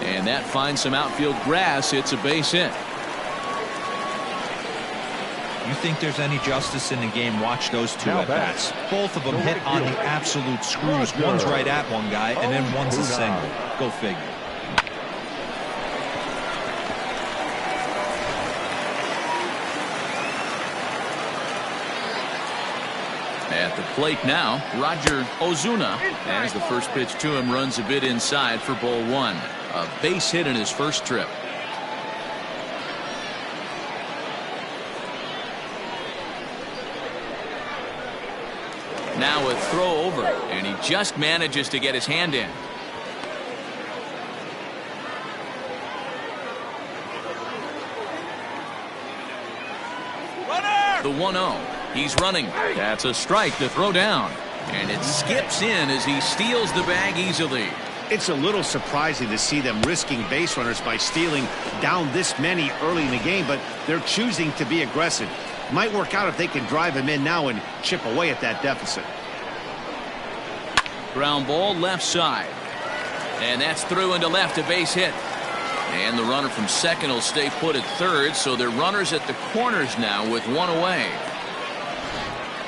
And that finds some outfield grass. It's a base hit. You think there's any justice in the game? Watch those 2 at-bats. Both of them hit on the absolute screws. One's right at one guy, and then one's a single. Go figure. At the plate now, Roger Ozuna, as the first pitch to him runs a bit inside for ball 1. A base hit in his first trip. Now a throw over, and he just manages to get his hand in. The 1-0. He's running. That's a strike to throw down. And it skips in as he steals the bag easily. It's a little surprising to see them risking base runners by stealing down this many early in the game, but they're choosing to be aggressive. Might work out if they can drive him in now and chip away at that deficit. Ground ball left side. And that's through into left, a base hit. And the runner from second will stay put at third, so they're runners at the corners now with 1 away.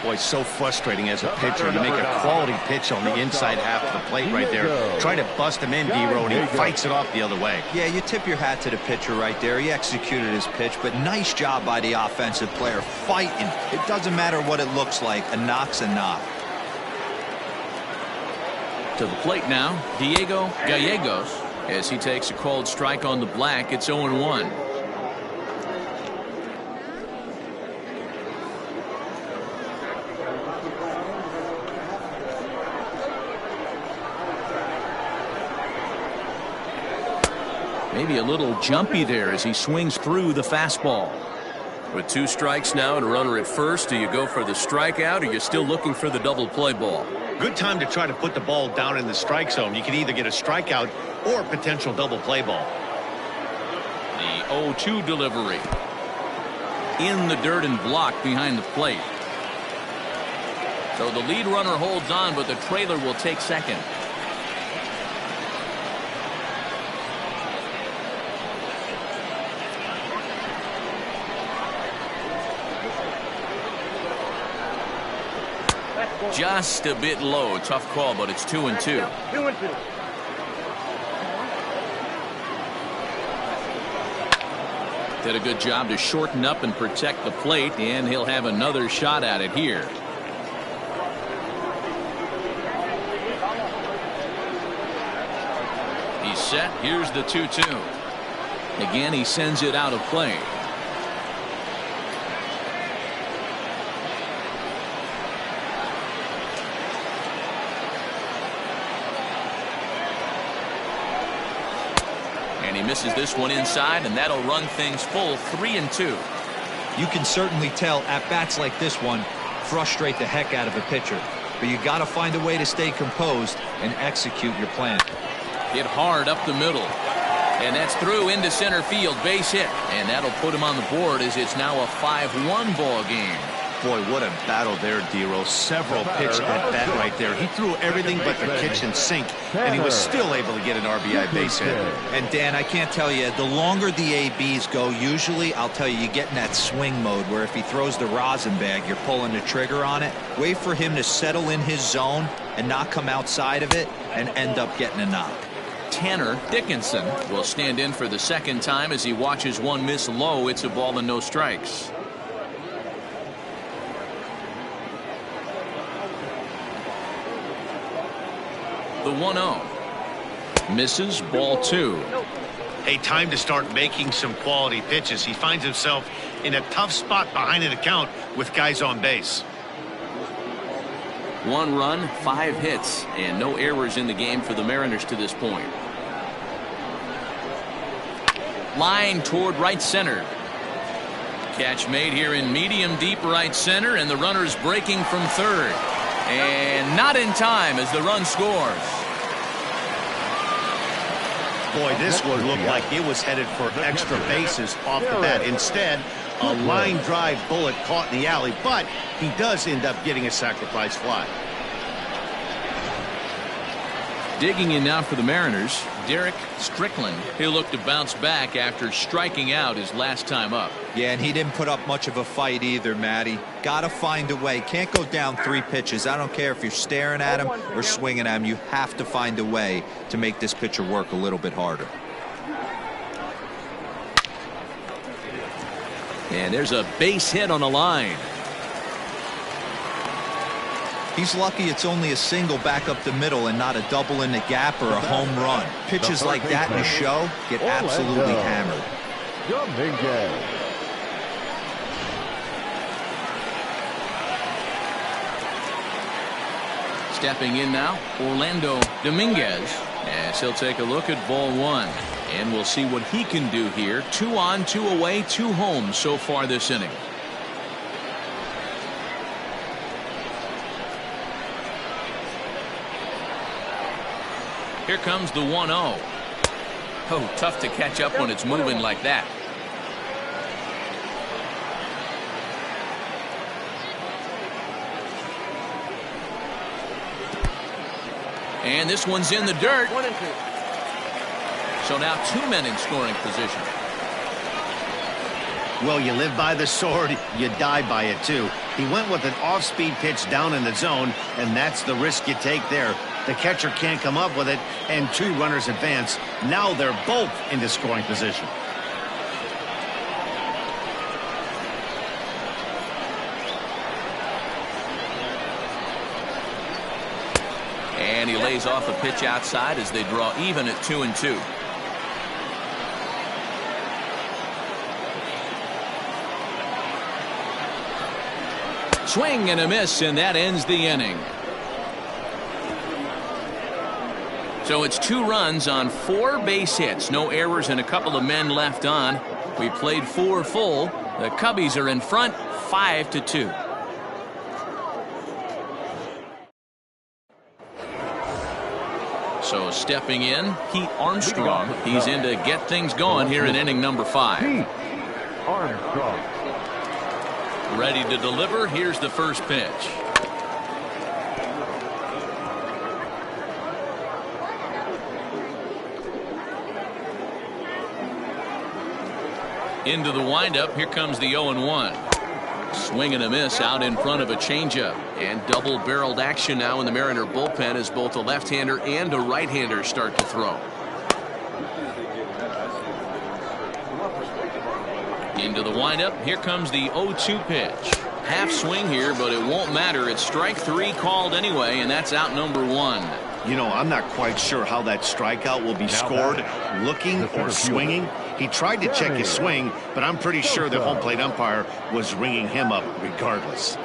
Boy, so frustrating as a pitcher. You make a quality pitch on the inside half of the plate right there. Try to bust him in, D-Row, and he fights it off the other way. Yeah, you tip your hat to the pitcher right there. He executed his pitch, but nice job by the offensive player fighting. It doesn't matter what it looks like. A knock's a knock. To the plate now, Diego Gallegos. As he takes a called strike on the black, it's 0-1. Maybe a little jumpy there as he swings through the fastball. With 2 strikes now and a runner at first, do you go for the strikeout or you're still looking for the double play ball? Good time to try to put the ball down in the strike zone. You can either get a strikeout or potential double play ball. The 0-2 delivery. In the dirt and blocked behind the plate. So the lead runner holds on, but the trailer will take second. Just a bit low. Tough call, but it's 2-2. 2-2. Did a good job to shorten up and protect the plate, and he'll have another shot at it here. He's set. Here's the 2-2. Again, he sends it out of play. And he misses this one inside, and that'll run things full. 3-2. You can certainly tell at bats like this one frustrate the heck out of a pitcher, but you got to find a way to stay composed and execute your plan. Hit hard up the middle, and that's through into center field. Base hit, and that'll put him on the board as it's now a 5-1 ball game. Boy, what a battle there, Dero. Several pitch at bat right there. He threw everything but the kitchen sink, and he was still able to get an RBI base hit. And Dan, I can't tell you, the longer the ABs go, usually I'll tell you get in that swing mode where if he throws the rosin bag, you're pulling the trigger on it. Wait for him to settle in his zone and not come outside of it and end up getting a knock. Tanner Dickinson will stand in for the second time as he watches one miss low. It's a ball and no strikes. The 1-0 misses, ball 2. Hey, time to start making some quality pitches. He finds himself in a tough spot behind an account with guys on base. 1 run, 5 hits, and no errors in the game for the Mariners to this point. Line toward right center. Catch made here in medium deep right center, and the runner's breaking from third. And not in time as the run scores. Boy, this one looked like it was headed for extra bases off the bat. Instead, a line drive bullet caught in the alley, but he does end up getting a sacrifice fly. Digging in now for the Mariners, Derek Strickland. He'll look to bounce back after striking out his last time up. Yeah, and he didn't put up much of a fight either, Matty. Got to find a way. Can't go down 3 pitches. I don't care if you're staring at him or swinging at him. You have to find a way to make this pitcher work a little bit harder. And there's a base hit on the line. He's lucky it's only a single back up the middle and not a double in the gap or a home run. Pitches like that in a show get absolutely hammered. Stepping in now, Orlando Dominguez, as he'll take a look at ball 1. And we'll see what he can do here. 2 on, 2 away, 2 home so far this inning. Here comes the 1-0. Oh, tough to catch up when it's moving like that. And this one's in the dirt. 1-2. So now 2 men in scoring position. Well, you live by the sword, you die by it too. He went with an off-speed pitch down in the zone, and that's the risk you take there. The catcher can't come up with it, and 2 runners advance. Now they're both into scoring position. And he lays off a pitch outside as they draw even at 2-2. Swing and a miss, and that ends the inning. So it's 2 runs on 4 base hits. No errors and a couple of men left on. We played 4 full. The Cubbies are in front 5-2. So stepping in, Pete Armstrong. He's in to get things going here in inning number 5. Pete Armstrong. Ready to deliver. Here's the first pitch. Into the windup. Here comes the 0-1. Swing and a miss out in front of a changeup. And double-barreled action now in the Mariner bullpen as both a left-hander and a right-hander start to throw. Into the windup. Here comes the 0-2 pitch. Half swing here, but it won't matter. It's strike 3 called anyway, and that's out number 1. You know, I'm not quite sure how that strikeout will be scored. Looking or swinging. He tried to check his swing, but I'm pretty sure the home plate umpire was ringing him up regardless.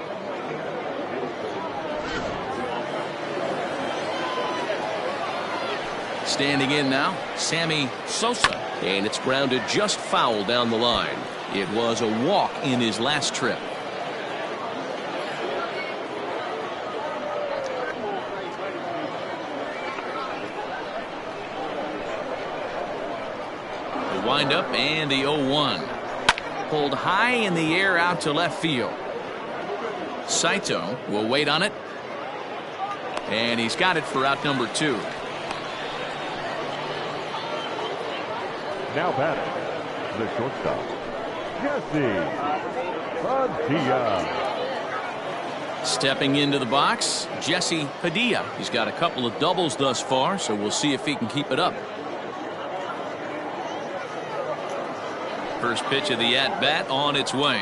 Standing in now, Sammy Sosa. And it's grounded just foul down the line. It was a walk in his last trip. Wind up and the 0-1. Pulled high in the air out to left field. Saito will wait on it. And he's got it for out number 2. Now batting, the shortstop, Jesse Padilla. Stepping into the box, Jesse Padilla. He's got a couple of doubles thus far, so we'll see if he can keep it up. First pitch of the at-bat on its way.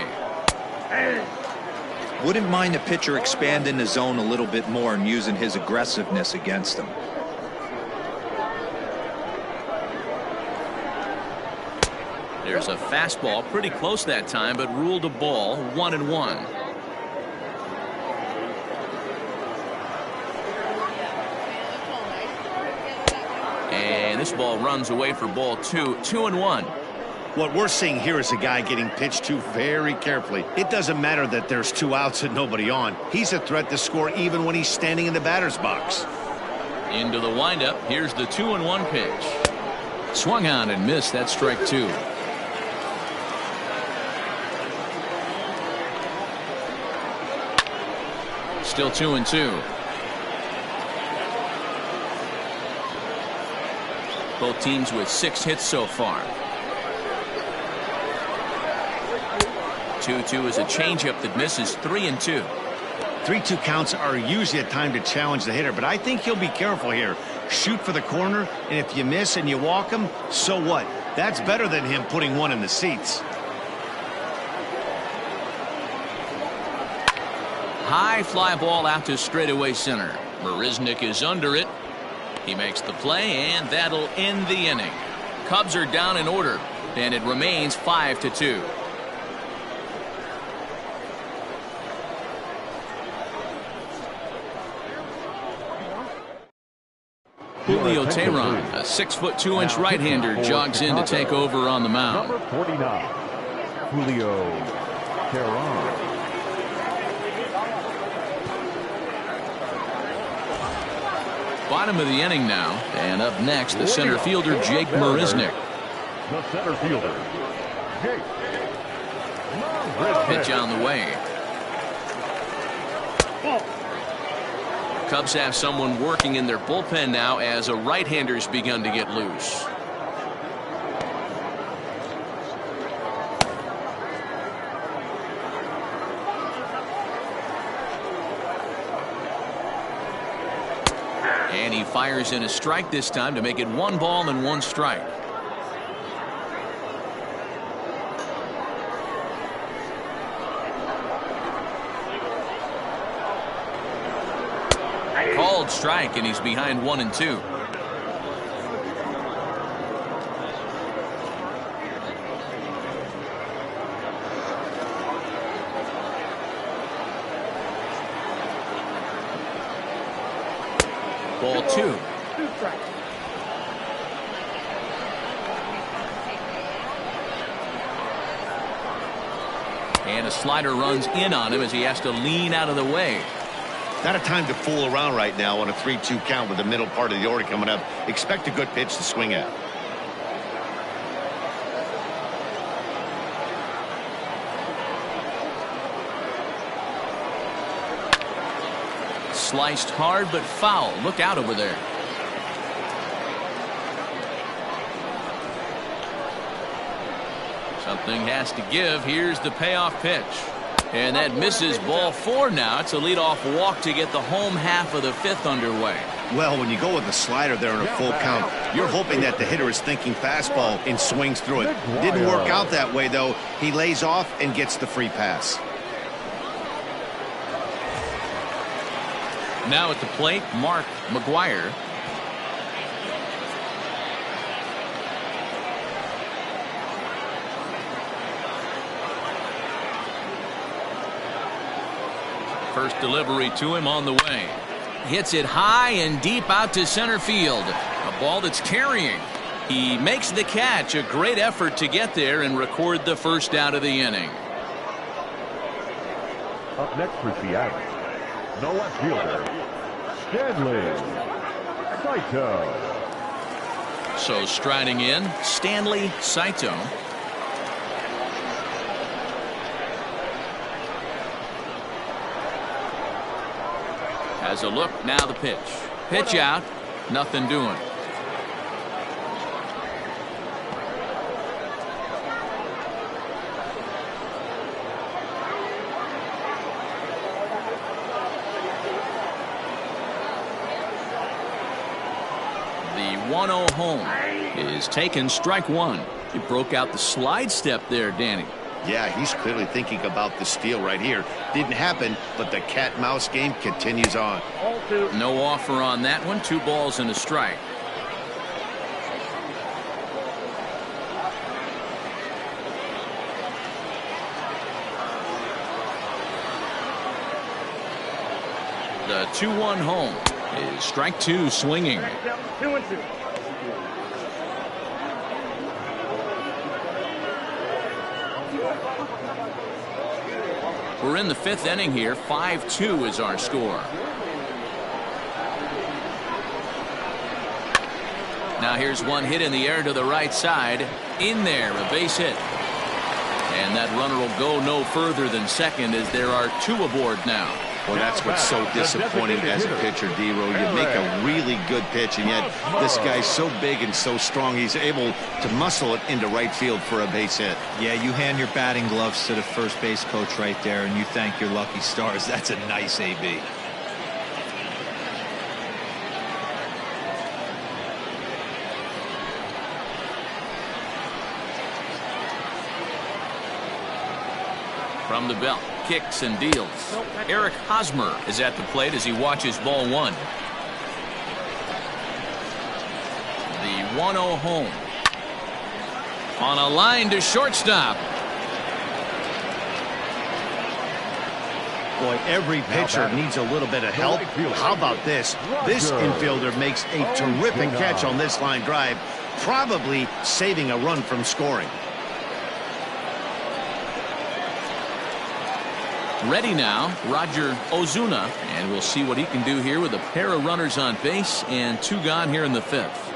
Wouldn't mind the pitcher expanding the zone a little bit more and using his aggressiveness against him. There's a fastball pretty close that time, but ruled a ball. 1-1. And this ball runs away for ball 2. 2-1. What we're seeing here is a guy getting pitched to very carefully. It doesn't matter that there's 2 outs and nobody on. He's a threat to score even when he's standing in the batter's box. Into the windup. Here's the 2-1 pitch. Swung on and missed. That's strike 2. Still 2-2. Both teams with 6 hits so far. 2-2 is a changeup that misses. 3-2. 3-2 counts are usually a time to challenge the hitter, but I think he'll be careful here. Shoot for the corner, and if you miss and you walk him, so what? That's better than him putting one in the seats. High fly ball out to straightaway center. Marisnick is under it. He makes the play, and that'll end the inning. Cubs are down in order, and it remains 5-2. Julio Teheran, a 6'2" right-hander, jogs in to take over on the mound. Number 49, Julio Teheran. Bottom of the inning now, and up next, the center fielder, Jake Marisnick. The center fielder, Jake Marisnick. Pitch on the way. Cubs have someone working in their bullpen now as a right-hander's begun to get loose. And he fires in a strike this time to make it 1 ball and 1 strike. Called strike, and he's behind 1-2. Ball 2. 2 strikes. And a slider runs in on him as he has to lean out of the way. Not a time to fool around right now on a 3-2 count with the middle part of the order coming up. Expect a good pitch to swing at. Sliced hard but foul. Look out over there. Something has to give. Here's the payoff pitch. And that misses. Ball 4 now. It's a leadoff walk to get the home half of the 5th underway. Well, when you go with the slider there in a full count, you're hoping that the hitter is thinking fastball and swings through it. Didn't work out that way, though. He lays off and gets the free pass. Now at the plate, Mark McGuire. First delivery to him on the way. Hits it high and deep out to center field. A ball that's carrying. He makes the catch. A great effort to get there and record the first out of the inning. Up next for Seattle, the left fielder, Stanley Saito. So striding in, Stanley Saito. Has a look, now the pitch. Pitch out, nothing doing. The 1-0 home is taken, strike 1. He broke out the slide step there, Danny. Yeah, he's clearly thinking about the steal right here. Didn't happen, but the cat-mouse game continues on. Ball 2. No offer on that one. 2 balls and a strike. The 2-1 home is strike 2 swinging. 2-2. We're in the 5th inning here. 5-2 is our score. Now here's one hit in the air to the right side. In there, a base hit. And that runner will go no further than second as there are 2 aboard now. Well, that's what's so disappointing as a pitcher, D-Row. You make a really good pitch, and yet this guy's so big and so strong, he's able to muscle it into right field for a base hit. Yeah, you hand your batting gloves to the first base coach right there, and you thank your lucky stars. That's a nice AB. From the belt, kicks and deals. Eric Hosmer is at the plate as he watches ball 1. The 1-0 home. On a line to shortstop. Boy, every pitcher needs a little bit of help. How about this? This infielder makes a terrific catch on this line drive, probably saving a run from scoring. Ready now, Roger Ozuna, and we'll see what he can do here with a pair of runners on base and 2 gone here in the 5th.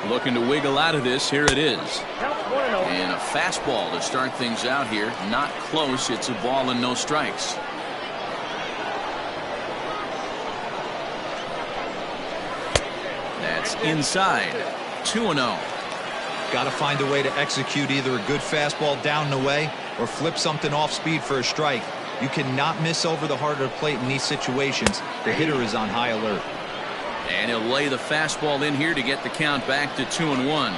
Looking to wiggle out of this. Here it is. And a fastball to start things out here. Not close. It's a ball and no strikes. That's inside. 2-0. Got to find a way to execute either a good fastball down the way or flip something off speed for a strike. You cannot miss over the heart of the plate in these situations. The hitter is on high alert. And he'll lay the fastball in here to get the count back to 2-1.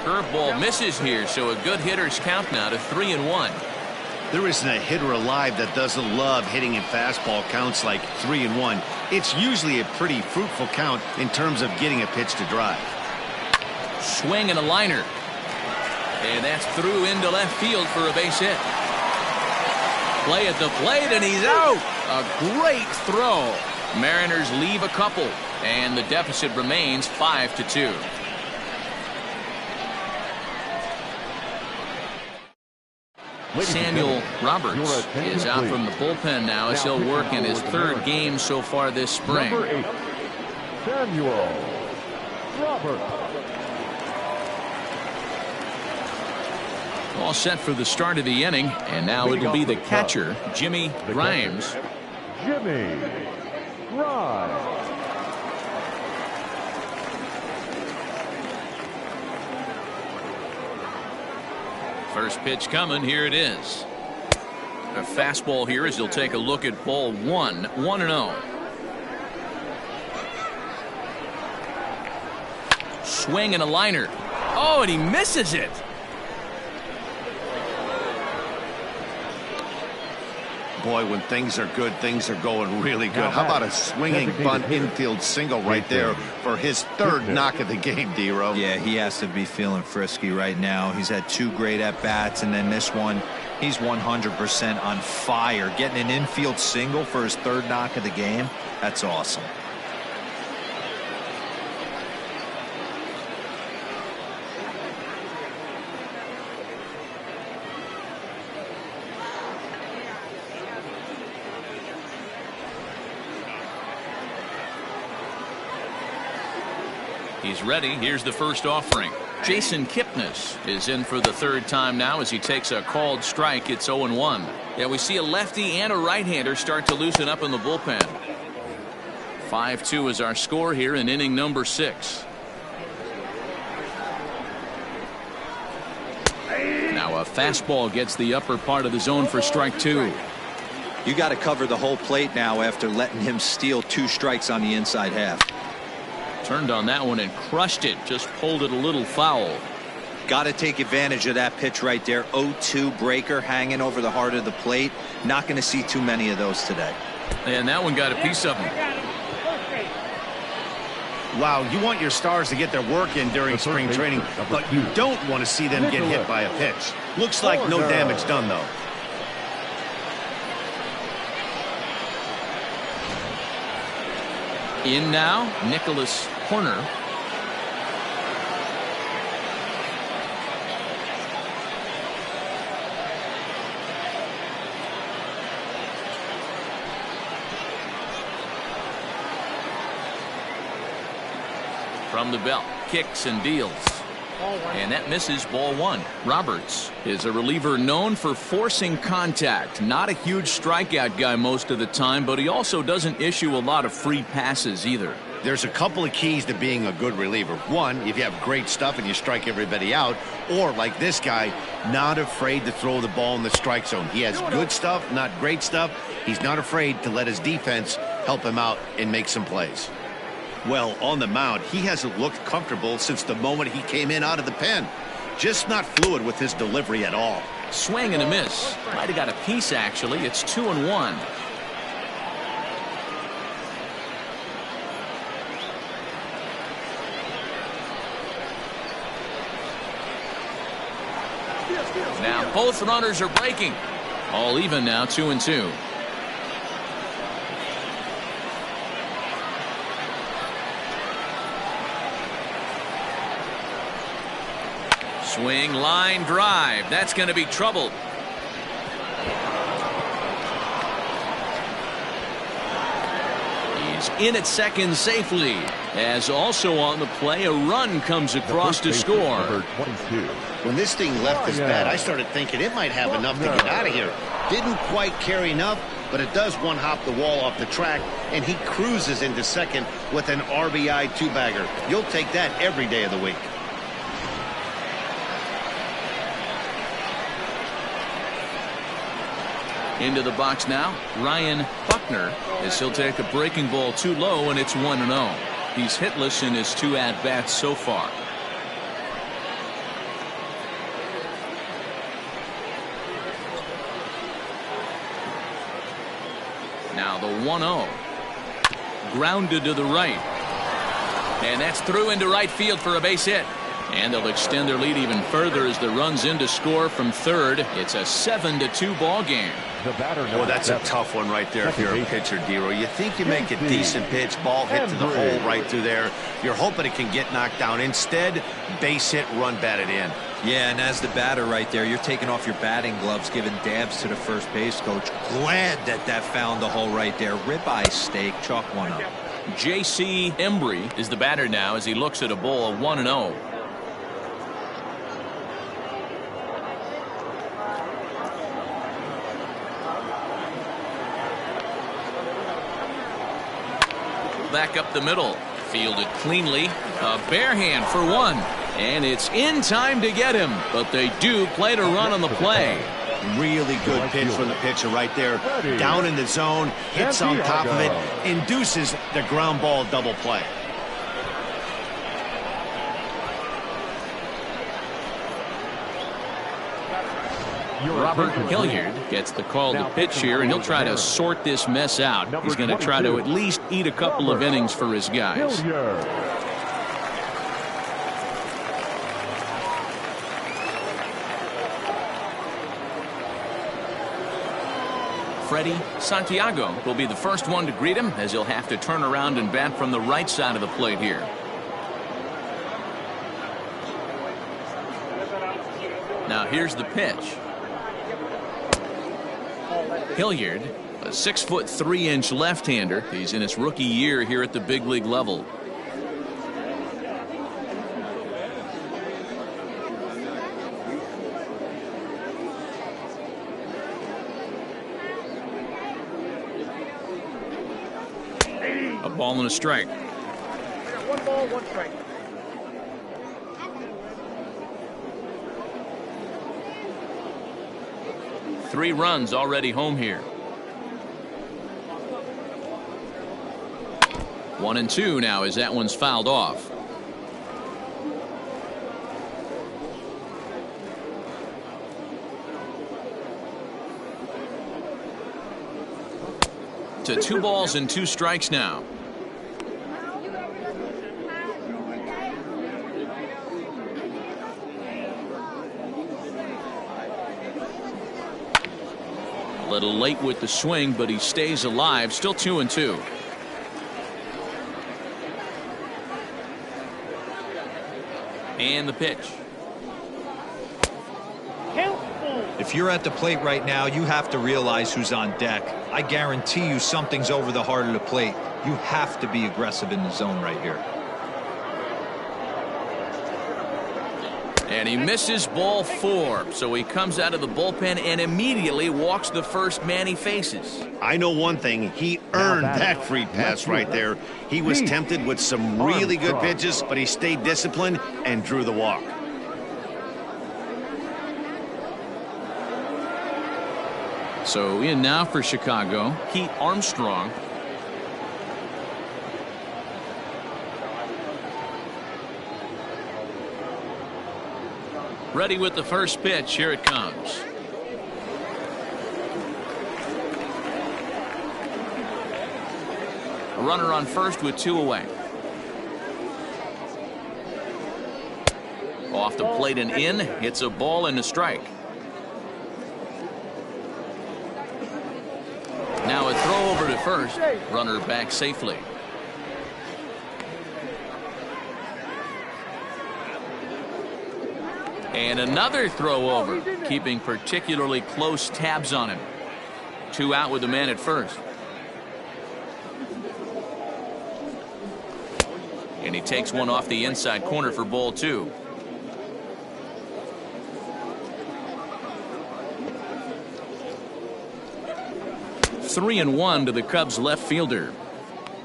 Curveball misses here, so a good hitter's count now to 3-1. There isn't a hitter alive that doesn't love hitting in fastball counts like 3-1. It's usually a pretty fruitful count in terms of getting a pitch to drive. Swing and a liner. And that's through into left field for a base hit. Play at the plate, and he's out. A great throw. Mariners leave a couple, and the deficit remains 5-2. Samuel Roberts is out from the bullpen now as he'll work in his third game so far this spring. Number 8, Samuel Roberts. All set for the start of the inning, and now it'll be the catcher, Jimmy Grimes. Jimmy Grimes. First pitch coming. Here it is. A fastball here as he'll take a look at ball 1, 1-0. Swing and a liner. Oh, and he misses it. Boy, when things are good, things are going really good. How about a swinging bunt infield single right there for his third knock of the game, D-Row? Yeah, he has to be feeling frisky right now. He's had 2 great at-bats, and then this one, he's 100% on fire. Getting an infield single for his third knock of the game, that's awesome. He's ready. Here's the first offering. Jason Kipnis is in for the third time now as he takes a called strike. It's 0-1. Yeah, we see a lefty and a right-hander start to loosen up in the bullpen. 5-2 is our score here in inning number 6. Now a fastball gets the upper part of the zone for strike 2. You got to cover the whole plate now after letting him steal 2 strikes on the inside half. Turned on that one and crushed it. Just pulled it a little foul. Got to take advantage of that pitch right there. 0-2 breaker hanging over the heart of the plate. Not going to see too many of those today. And that one got a piece of him. Wow, you want your stars to get their work in during spring training, but you don't want to see them get hit by a pitch. Looks like no damage done, though. In now, Nicholas Horner. From the belt, kicks and deals. And that misses ball 1. Roberts is a reliever known for forcing contact. Not a huge strikeout guy most of the time, but he also doesn't issue a lot of free passes either. There's a couple of keys to being a good reliever. One, if you have great stuff and you strike everybody out, or like this guy, not afraid to throw the ball in the strike zone. He has good stuff, not great stuff. He's not afraid to let his defense help him out and make some plays. Well, on the mound, he hasn't looked comfortable since the moment he came in out of the pen. Just not fluid with his delivery at all. Swing and a miss. Might have got a piece, actually. It's 2-1. Now both runners are breaking. All even now, 2-2. Swing, line drive. That's going to be trouble. He's in at second safely. As also on the play, a run comes across to score. When this thing left his bat, I started thinking it might have enough to get out of here. Didn't quite carry enough, but it does one hop the wall off the track, and he cruises into second with an RBI 2-bagger. You'll take that every day of the week. Into the box now, Ryan Buckner, as he'll take a breaking ball too low, and it's 1-0. He's hitless in his 2 at-bats so far. Now the 1-0. Grounded to the right. And that's through into right field for a base hit. And they'll extend their lead even further as the runs in to score from third. It's a 7-2 ball game. Well, that's a tough one right there if you're a pitcher, Dero. You think you make a decent pitch, ball hit to the hole right through there. You're hoping it can get knocked down. Instead, base hit, run batted in. Yeah, and as the batter right there, you're taking off your batting gloves, giving dabs to the first base coach. Glad that found the hole right there. Ribeye steak, chalk one up. J.C. Embry is the batter now as he looks at a bowl of 1-0. Back up the middle, fielded cleanly, a bare hand for one, and it's in time to get him, but they do play to run on the play. Really good pitch from the pitcher right there. Down in the zone, hits on top of it, induces the ground ball double play. Robert Hilliard gets the call to pitch here, and he'll try to sort this mess out. He's going to try to at least eat a couple of innings for his guys. Freddie Santiago will be the first one to greet him as he'll have to turn around and bat from the right side of the plate here. Now here's the pitch. Hilliard, a 6'3" left-hander. He's in his rookie year here at the big league level. A ball and a strike. 1 ball, 1 strike. Three runs already home here. 1-2 now as that one's fouled off. To 2 balls and 2 strikes now. A little late with the swing, but he stays alive. Still 2-2. And the pitch. If you're at the plate right now, you have to realize who's on deck. I guarantee you something's over the heart of the plate. You have to be aggressive in the zone right here. And he misses ball 4, so he comes out of the bullpen and immediately walks the first man he faces. I know one thing, he earned that free pass right there. He was tempted with some really good pitches, but he stayed disciplined and drew the walk. So in now for Chicago, Pete Armstrong. Ready with the first pitch. Here it comes. A runner on first with 2 away. Off the plate and in. It's a ball and a strike. Now a throw over to first. Runner back safely. And another throw over, keeping particularly close tabs on him. 2 out with the man at first. And he takes one off the inside corner for ball 2. Three and 1 to the Cubs left fielder.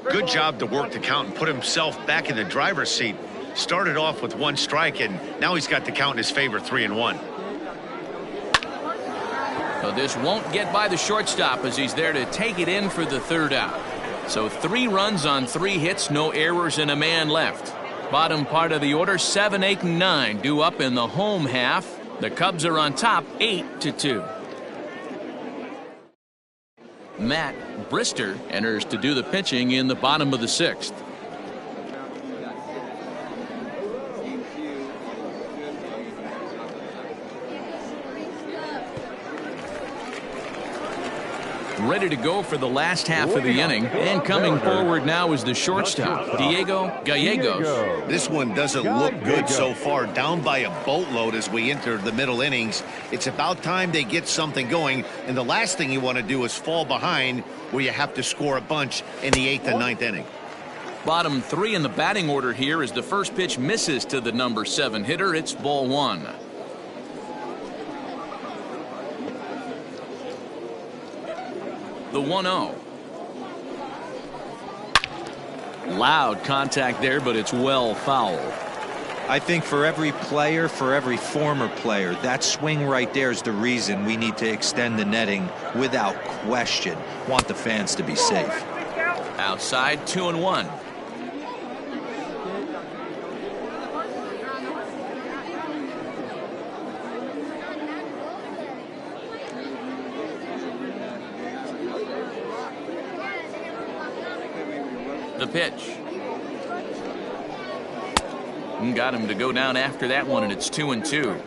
Good job to work the count and put himself back in the driver's seat. Started off with 1 strike, and now he's got the count in his favor, 3-1. So this won't get by the shortstop as he's there to take it in for the 3rd out. So 3 runs on 3 hits, no errors, and a man left. Bottom part of the order, 7, 8, and 9 due up in the home half. The Cubs are on top 8-2. Matt Brister enters to do the pitching in the bottom of the 6th. Ready to go for the last half of the inning. And coming forward now is the shortstop, Diego Gallegos. This one doesn't look good so far. Down by a boatload as we enter the middle innings. It's about time they get something going. And the last thing you want to do is fall behind where you have to score a bunch in the 8th and 9th inning. Bottom 3 in the batting order here as the first pitch misses to the number 7 hitter. It's ball 1. The 1-0. Loud contact there, but it's well fouled. I think for every player, for every former player, that swing right there is the reason we need to extend the netting without question. Want the fans to be safe. Outside, 2-1. The pitch. Got him to go down after that one, and it's 2-2.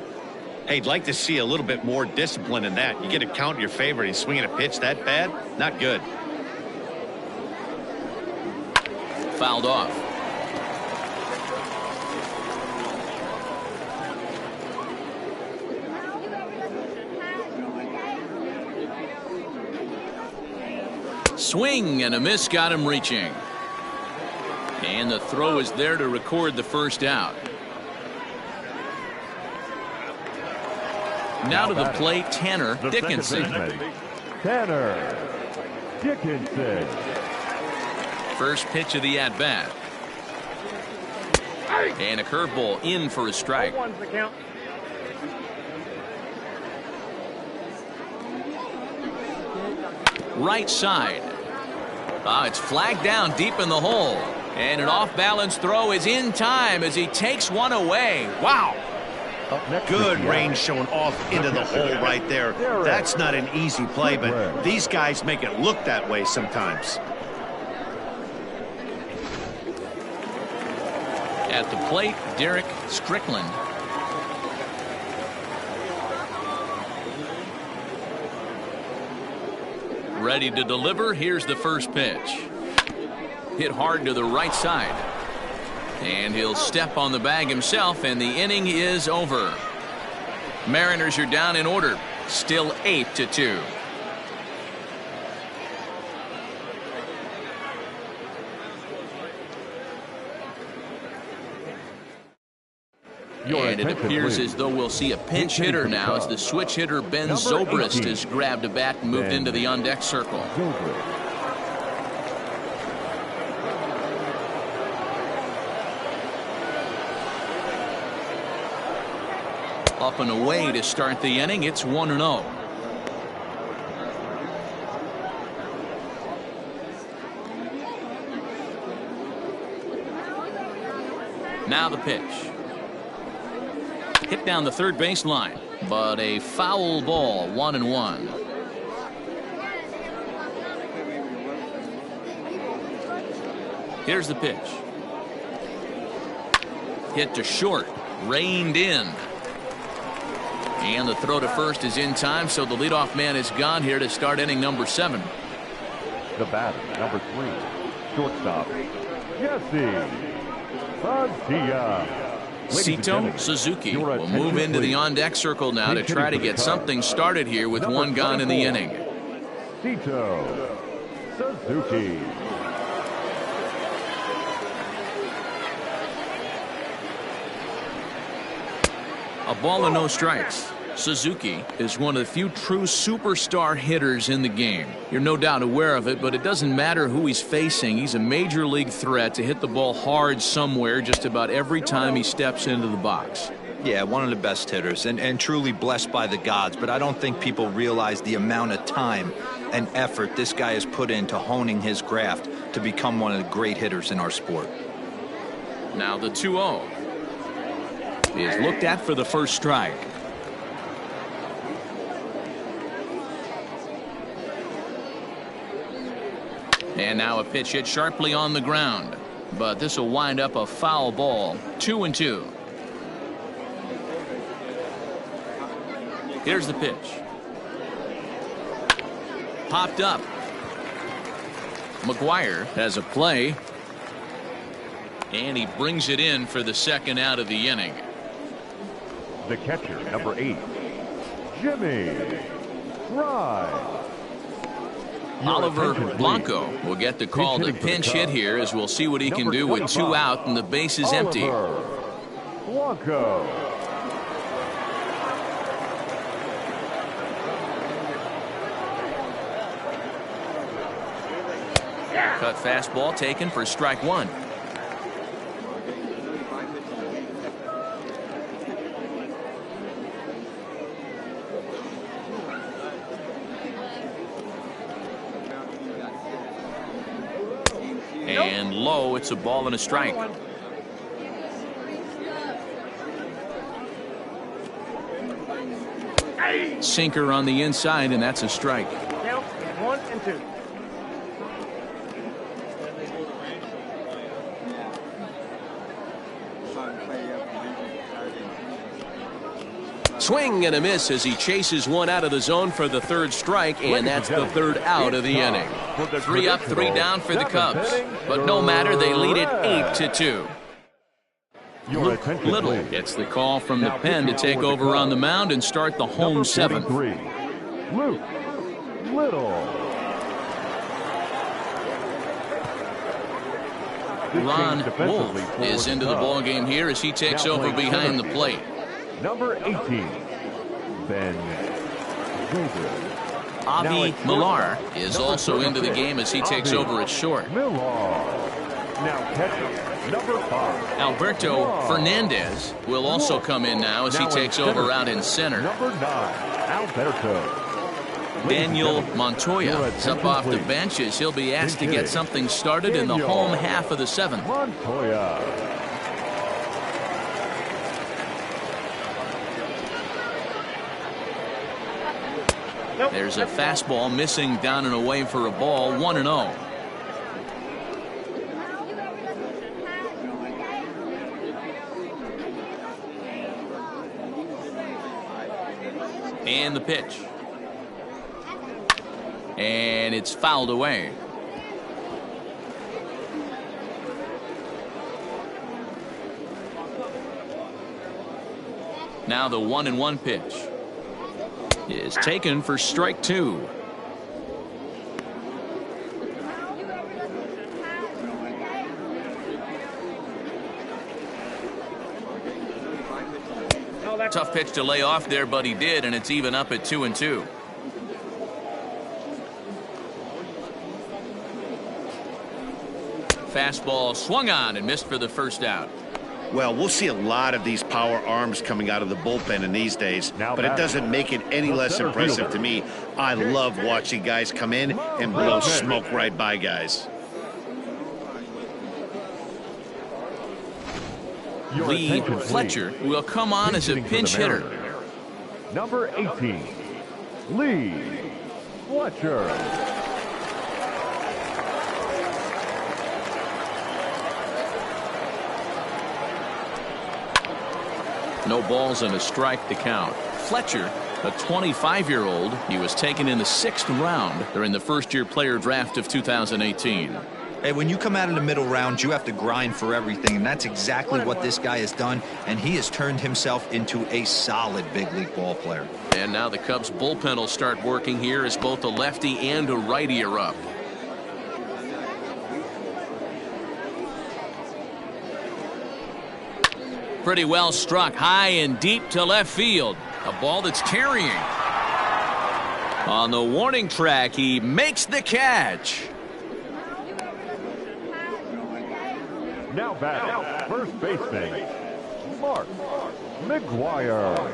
Hey, I'd like to see a little bit more discipline in that. You get a count in your favor and he's swinging a pitch that bad? Not good. Fouled off. Swing and a miss got him reaching. And the throw is there to record the first out. Now to the plate, Tanner Dickinson. Tanner Dickinson. First pitch of the at-bat. And a curveball in for a strike. Right side. It's flagged down deep in the hole. And an off-balance throw is in time as he takes one away. Wow. Good range showing off into the hole right there. That's not an easy play, but these guys make it look that way sometimes. At the plate, Derek Strickland. Ready to deliver. Here's the first pitch. Hit hard to the right side. And he'll step on the bag himself, and the inning is over. Mariners are down in order. Still 8-2. And it appears as though we'll see a pinch hitter now as the switch hitter Ben Zobrist has grabbed a bat and moved into the on-deck circle. Up and away to start the inning. It's 1-0. Now the pitch. Hit down the third base line, but a foul ball. 1-1. Here's the pitch. Hit to short. Reined in. And the throw to first is in time, so the leadoff man is gone here to start inning number 7. The batter, number 3, shortstop, Jesse Sito Suzuki will move into the on-deck circle now to try to get something started here with one gone in the inning. Sito Suzuki. A ball and no strikes. Suzuki is one of the few true superstar hitters in the game. You're no doubt aware of it, but it doesn't matter who he's facing. He's a major league threat to hit the ball hard somewhere just about every time he steps into the box. Yeah, one of the best hitters and truly blessed by the gods, but I don't think people realize the amount of time and effort this guy has put into honing his craft to become one of the great hitters in our sport. Now the 2-0 is looked at for the first strike. And now a pitch hit sharply on the ground, but this will wind up a foul ball. 2-2. Here's the pitch. popped up. McGuire has a play. And he brings it in for the second out of the inning. The catcher, number 8, Jimmy Fry. Oliver Blanco will get the call to pinch hit here, as we'll see what he can do with 2 out and the base is empty. Blanco. Cut fastball taken for strike 1. And low, it's a ball and a strike. Sinker on the inside, and that's a strike. Count 1 and 2. Swing and a miss as he chases one out of the zone for the 3rd strike, and that's the 3rd out of the inning. 3 up, 3 down for the Cubs. But no matter, they lead it 8-2. Luke Little gets the call from the pen to take over on the mound and start the home 7th. Luke Little. Ron Wolf is into the ballgame here as he takes over behind the plate. Number 18, Ben Gabriel. Avi Millar is also into the game as he takes over at short. Millar. Now catcher, number 5. Alberto Fernandez will also come in now as he takes over out in center. Number 9, Alberto. Daniel Montoya is up off the bench as he'll be asked to get something started in the home half of the 7th. Montoya. There's a fastball missing down and away for a ball. 1-0. And the pitch. And it's fouled away. Now the 1-1 pitch is taken for strike 2. Tough pitch to lay off there, but he did, and it's even up at 2-2. Fastball swung on and missed for the 1st out. Well, we'll see a lot of these power arms coming out of the bullpen in these days, but it doesn't make it any less impressive to me. I love watching guys come in and blow smoke right by guys. Lee Fletcher will come on as a pinch hitter. Number 18, Lee Fletcher. No balls and a strike to count. Fletcher, a 25-year-old, he was taken in the 6th round during the first-year player draft of 2018. Hey, when you come out in the middle rounds, you have to grind for everything, and that's exactly what this guy has done, and he has turned himself into a solid big league ball player. And now the Cubs bullpen will start working here as both a lefty and a righty are up. Pretty well struck high and deep to left field. A ball that's carrying. On the warning track, he makes the catch. Now batting, first baseman, Mark McGuire.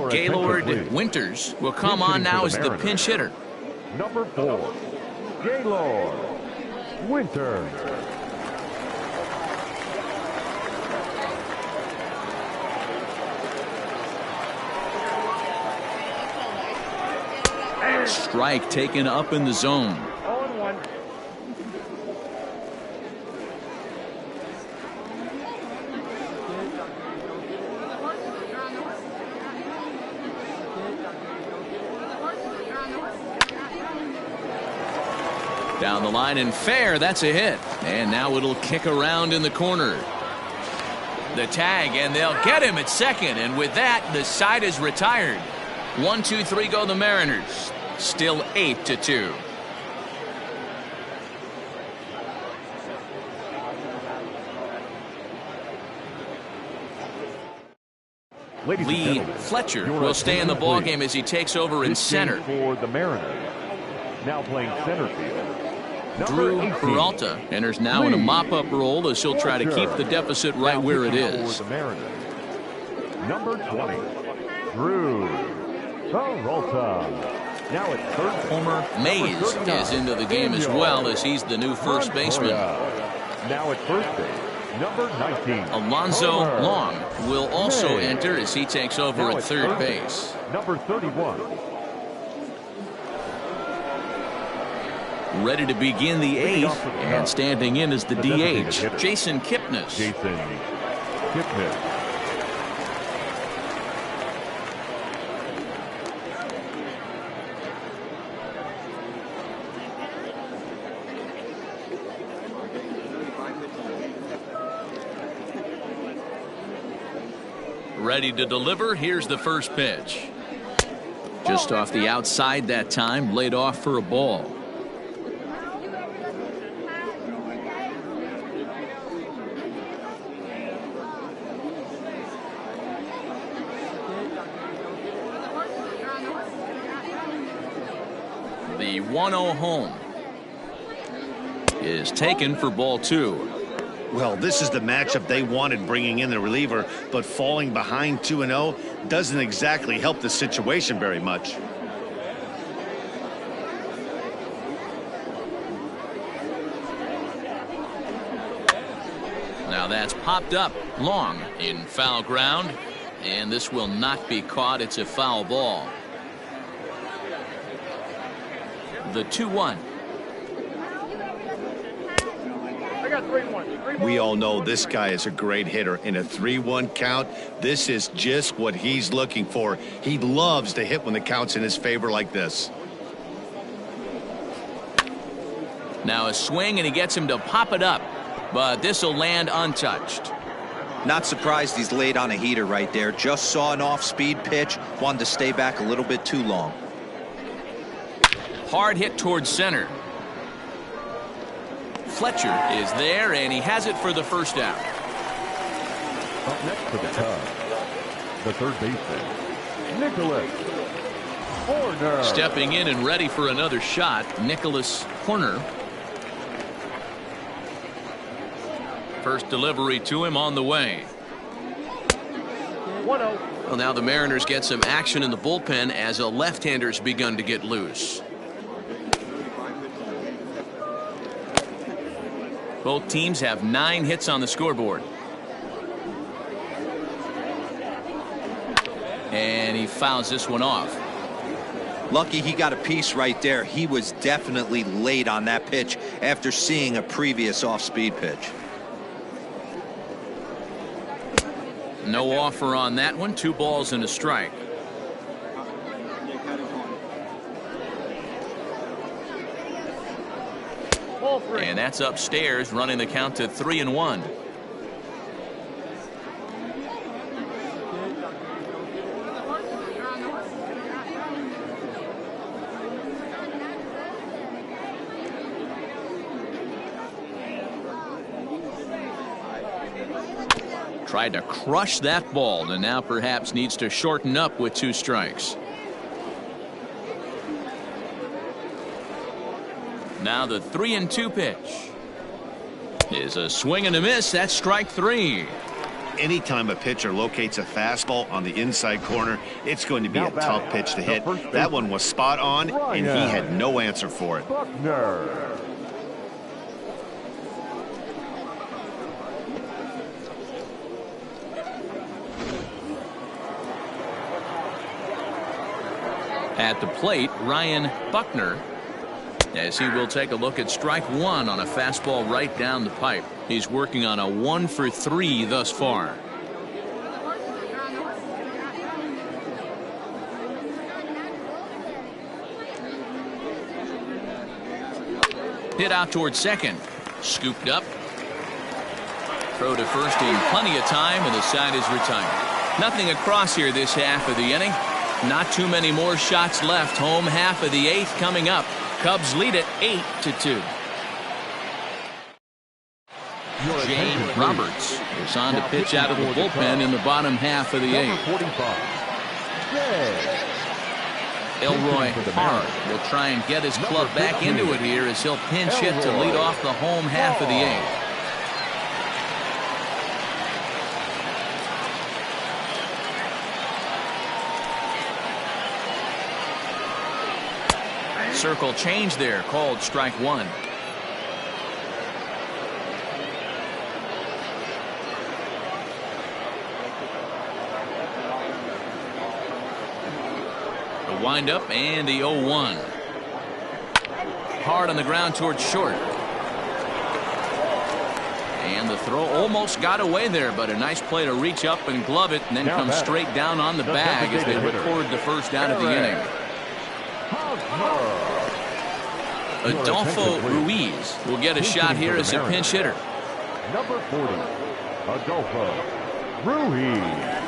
Gaylord Winters will come on now as the pinch hitter. Number 4, Gaylord Winters. Strike taken up in the zone. 0-1. Down the line and fair. That's a hit. And now it'll kick around in the corner. The tag, and they'll get him at second. And with that, the side is retired. 1, 2, 3 go the Mariners. Still 8-2. Lee Fletcher will stay in the ballgame as he takes over in center. For the Mariners. Now playing center field. Drew Peralta enters now in a mop-up role as he'll try to keep the deficit right where it is. Number 20, Drew Peralta. Now it's third. Homer Mays is into the game as well as he's the new first baseman. Now at first base. Number 19, Alonzo Long will also enter as he takes over at third base. Number 31. Ready to begin the eighth, and standing in is the DH, Jason Kipnis. Ready to deliver. Here's the first pitch. Just off the outside that time, laid off for a ball. The 1-0 home is taken for ball 2. Well, this is the matchup they wanted, bringing in the reliever, but falling behind 2-0 doesn't exactly help the situation very much. Now that's popped up long in foul ground, and this will not be caught. It's a foul ball. The 2-1. We all know this guy is a great hitter. In a 3-1 count, this is just what he's looking for. He loves to hit when the count's in his favor like this. Now a swing, and he gets him to pop it up, but this will land untouched. Not surprised he's laid on a heater right there. Just saw an off-speed pitch, wanted to stay back a little bit too long. Hard hit towards center. Fletcher is there, and he has it for the first out. Up next for the Cubs, the third baseman, Nicholas Horner. Stepping in and ready for another shot, Nicholas Horner. First delivery to him on the way. 1-0. Well, now the Mariners get some action in the bullpen as a left-hander's begun to get loose. Both teams have 9 hits on the scoreboard. And he fouls this one off. Lucky he got a piece right there. He was definitely late on that pitch after seeing a previous off-speed pitch. No offer on that one. 2 balls and a strike. And that's upstairs, running the count to 3-1. Tried to crush that ball, and now perhaps needs to shorten up with 2 strikes. Now the 3-2 pitch is a swing and a miss. That's strike 3. Anytime a pitcher locates a fastball on the inside corner, it's going to be a tough pitch to hit. That one was spot on, and he had no answer for it. Buckner. At the plate, Ryan Buckner, as he will take a look at strike 1 on a fastball right down the pipe. He's working on a 1 for 3 thus far. Hit out towards second. Scooped up. Throw to first in plenty of time, and the side is retired. Nothing across here this half of the inning. Not too many more shots left. Home half of the 8th coming up. Cubs lead it 8-2. Jay Roberts is on to pitch out of the bullpen in the bottom half of the 8th. Elroy Hard will try and get his club back into it here as he'll pinch hit to lead off the home half of the 8th. Circle change there, called strike 1. The windup and the 0-1. Hard on the ground towards short. And the throw almost got away there, but a nice play to reach up and glove it, and then come straight down on the bag as they record the first out of the inning. Adolfo Ruiz will get a shot here as a pinch hitter. Number 40, Adolfo Ruiz.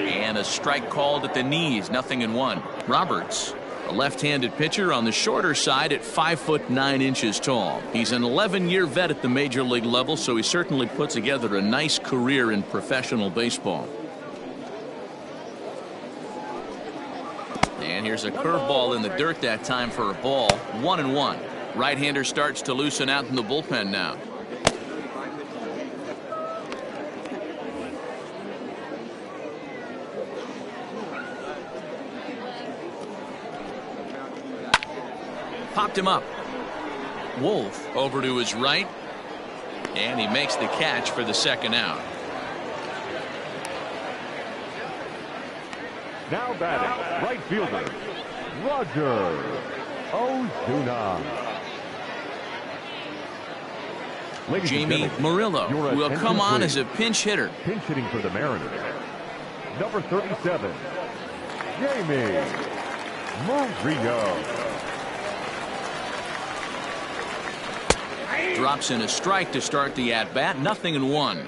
And a strike called at the knees, 0-1. Roberts, a left-handed pitcher on the shorter side at 5'9" tall. He's an 11-year vet at the major league level, so he certainly put together a nice career in professional baseball. And here's a curveball in the dirt that time for a ball. 1-1. Right-hander starts to loosen out in the bullpen now. Popped him up. Wolf over to his right, and he makes the catch for the second out. Now batting, right fielder, Roger Ozuna. Jamie Murillo will come on as a pinch hitter. Pinch hitting for the Mariners. Number 37, Jamie Murillo. Drops in a strike to start the at-bat. 0-1.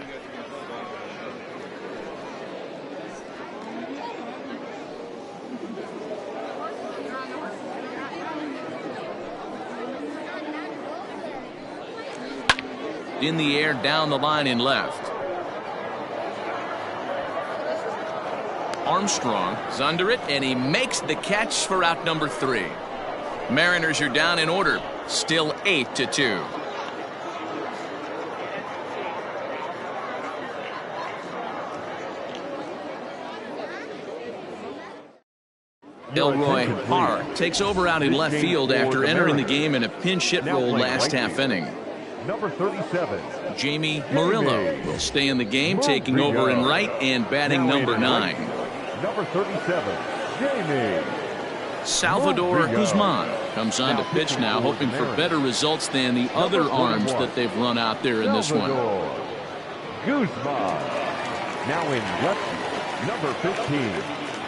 In the air, down the line in left. Armstrong is under it, and he makes the catch for out number 3. Mariners are down in order. Still 8-2. Elroy Hard takes over out in left field after entering the game in a pinch hit role last half inning. Number 37, Jamie Murillo will stay in the game, taking over in right and batting number 9. Number 37, Jamie Salvador Guzman comes on to pitch now, hoping for better results than the other arms that they've run out there in this one. Guzman now in left, number 15.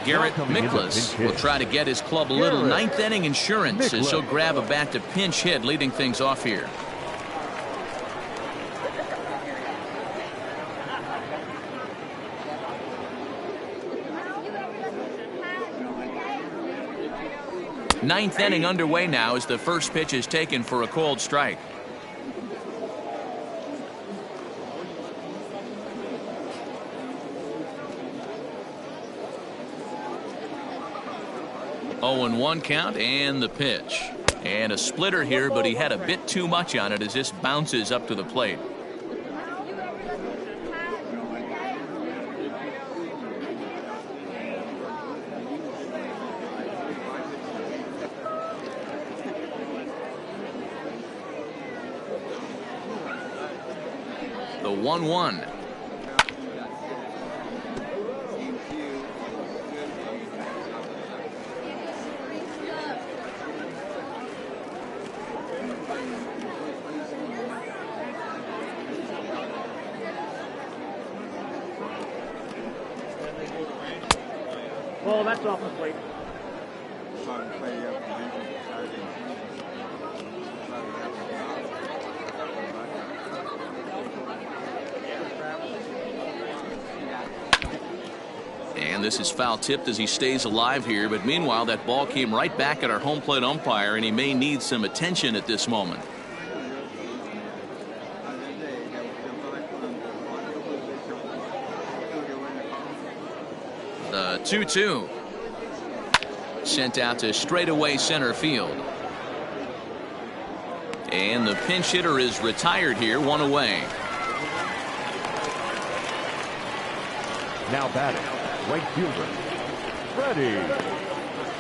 Garrett Miklas will try to get his club a little ninth inning insurance as he'll grab a bat to pinch hit, leading things off here. Ninth inning underway now as the first pitch is taken for a called strike. Oh, 1 count and the pitch. And a splitter here, but he had a bit too much on it as this bounces up to the plate. The 1-1. Well, that's off the plate. And this is foul tipped as he stays alive here. But meanwhile, that ball came right back at our home plate umpire, and he may need some attention at this moment. The 2-2. Sent out to straightaway center field. And the pinch hitter is retired here, one away. Now batting, right fielder, Freddie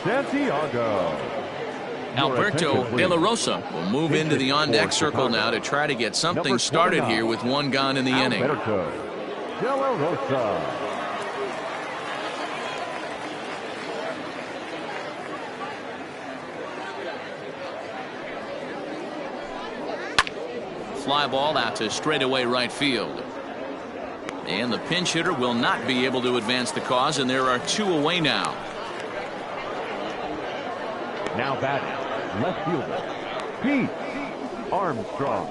Santiago. Alberto De La Rosa will move into the on-deck circle now to try to get something started here with one gone in the inning. Alberto De La Rosa. Fly ball out to straightaway right field. And the pinch hitter will not be able to advance the cause, and there are two away now. Now batting, left fielder, Pete Armstrong.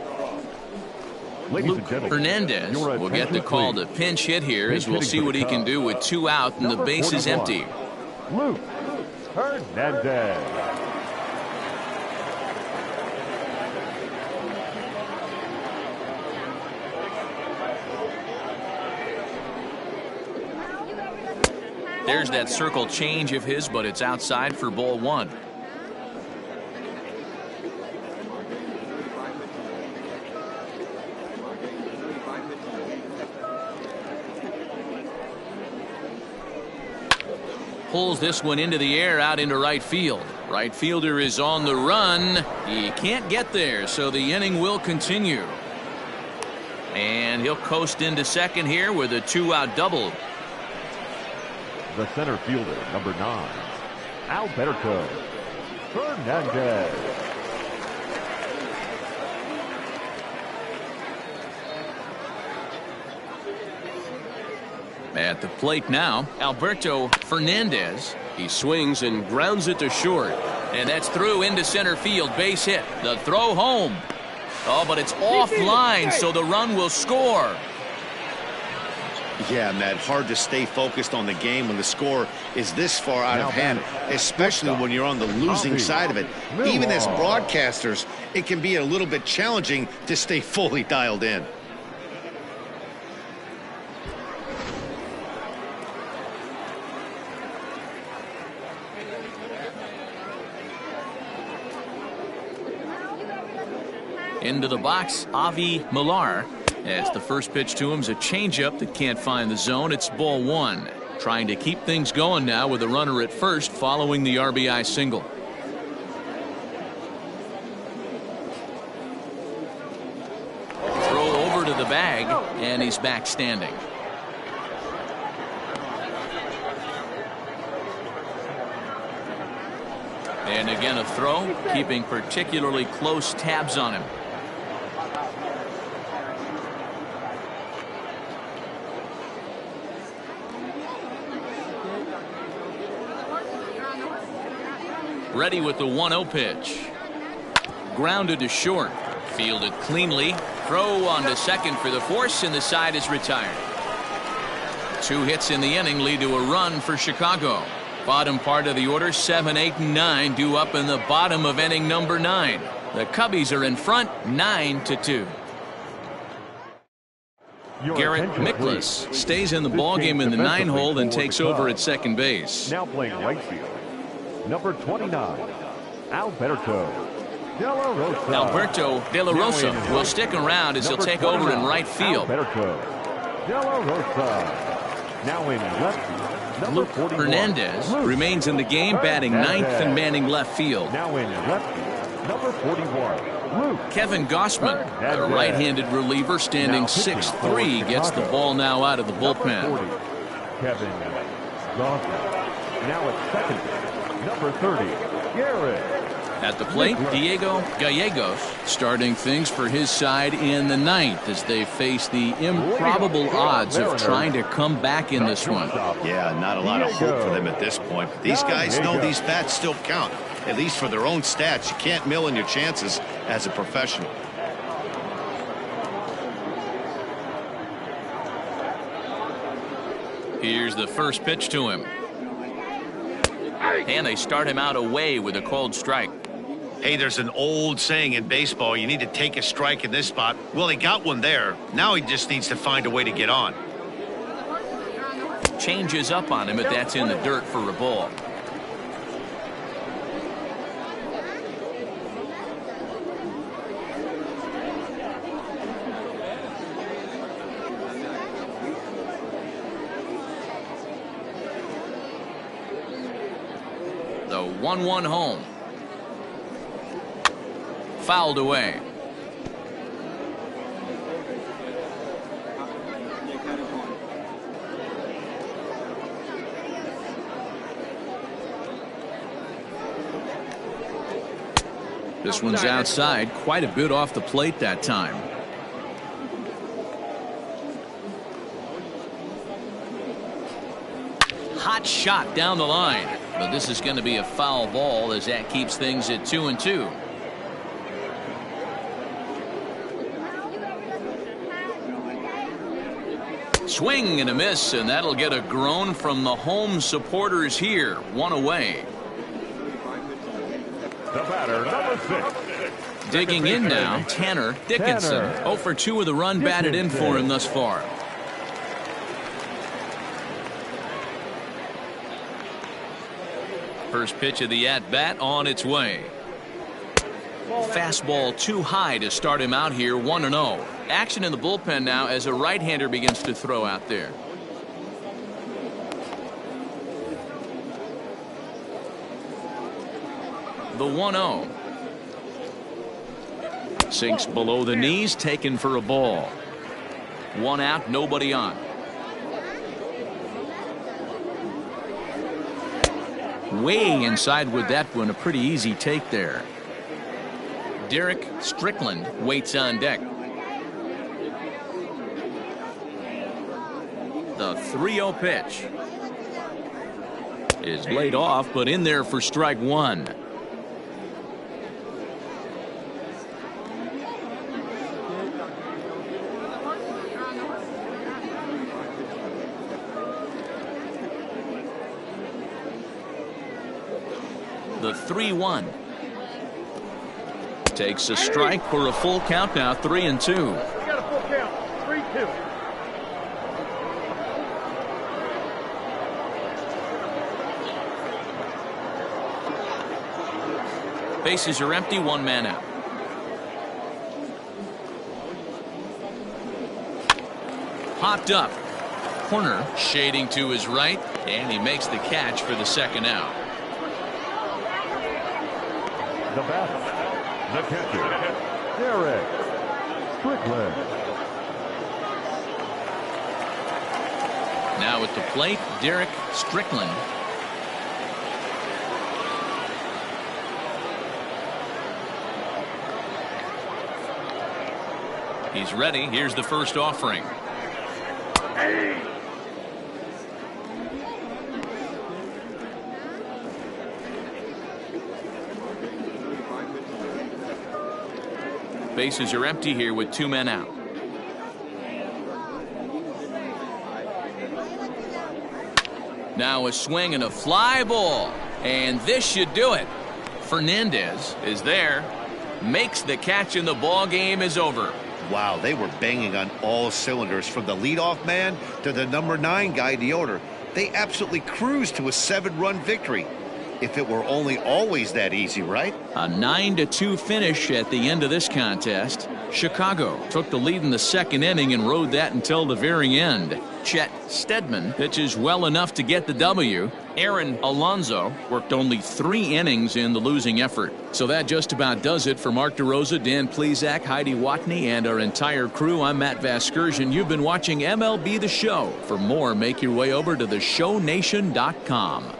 Ladies and gentlemen, Hernandez will get the call to pinch hit here, as we'll see what he can do with two out and the base is empty. Luke Hernandez. There's that circle change of his, but it's outside for ball one. Pulls this one into the air out into right field. Right fielder is on the run. He can't get there, so the inning will continue. And he'll coast into second here with a two-out double. The center fielder, number 9, Alberto Hernandez. At the plate now, Alberto Fernandez. He swings and grounds it to short. And that's through into center field. Base hit. The throw home. Oh, but it's offline, so the run will score. Yeah, Matt, hard to stay focused on the game when the score is this far out of hand, especially when you're on the losing side of it. Even as broadcasters, it can be a little bit challenging to stay fully dialed in. Into the box, Avi Millar. As the first pitch to him is a changeup that can't find the zone. It's ball one. Trying to keep things going now with a runner at first following the RBI single. Throw over to the bag, and he's back standing. And again a throw, keeping particularly close tabs on him. Ready with the 1-0 pitch. Grounded to short. Fielded cleanly. Throw on to second for the force, and the side is retired. 2 hits in the inning lead to a run for Chicago. Bottom part of the order, 7, 8, and 9 due up in the bottom of inning number 9. The Cubbies are in front, 9-2. Garrett Miklas stays in the ballgame in the 9-hole and takes over at second base. Now playing right field, number 29, Alberto De La Rosa. Alberto De La Rosa will stick around as he'll take over in right field. Alberto De La Rosa. Now in left field, Luke Hernandez remains in the game, batting 9th and manning left field. Now in left field, number 41, Luke Kevin Gossman, the right-handed reliever, standing 6'3", gets the ball now out of the bullpen. Kevin Gossman. Now at second base, number 30, Garrett At the plate, Diego Gallegos starting things for his side in the ninth as they face the improbable odds of trying to come back in this one. Yeah, not a lot of hope for them at this point. But these guys know these bats still count, at least for their own stats. You can't mill in your chances as a professional. Here's the first pitch to him. And they start him out away with a called strike. Hey, there's an old saying in baseball, you need to take a strike in this spot. Well, he got one there. Now he just needs to find a way to get on. Changes up on him, but that's in the dirt for a ball. The 1-1 home. Fouled away. This one's outside, quite a bit off the plate that time. Hot shot down the line, but this is going to be a foul ball as that keeps things at 2-2. Swing and a miss, and that'll get a groan from the home supporters here. One away. The batter, number 6. Digging in now, Tanner Dickinson. 0 for 2 with a run batted in for him thus far. First pitch of the at-bat on its way. Fastball too high to start him out here, 1-0. Action in the bullpen now as a right-hander begins to throw out there. The 1-0. Sinks below the knees, taken for a ball. One out, nobody on. Way inside with that one, a pretty easy take there. Derek Strickland waits on deck. The 3-0 pitch is laid off, but in there for strike one. The 3-1 takes a strike for a full count now, 3-2. We got a full count, 3-2. Bases are empty, one man out. Popped up. Corner shading to his right, and he makes the catch for the second out. The batter, the catcher, Derek Strickland. Now at the plate, Derek Strickland. He's ready. Here's the first offering. Bases are empty here with two men out. Now a swing and a fly ball, and this should do it. Fernandez is there, makes the catch, and the ball game is over. Wow, they were banging on all cylinders from the leadoff man to the number 9 guy, the order. They absolutely cruised to a 7-run victory. If it were only always that easy, right? A 9-2 finish at the end of this contest. Chicago took the lead in the second inning and rode that until the very end. Chet Steadman pitches well enough to get the W. Aaron Alonso worked only 3 innings in the losing effort. So that just about does it for Mark DeRosa, Dan Plesac, Heidi Watney, and our entire crew. I'm Matt Vasgersian. You've been watching MLB The Show. For more, make your way over to theshownation.com.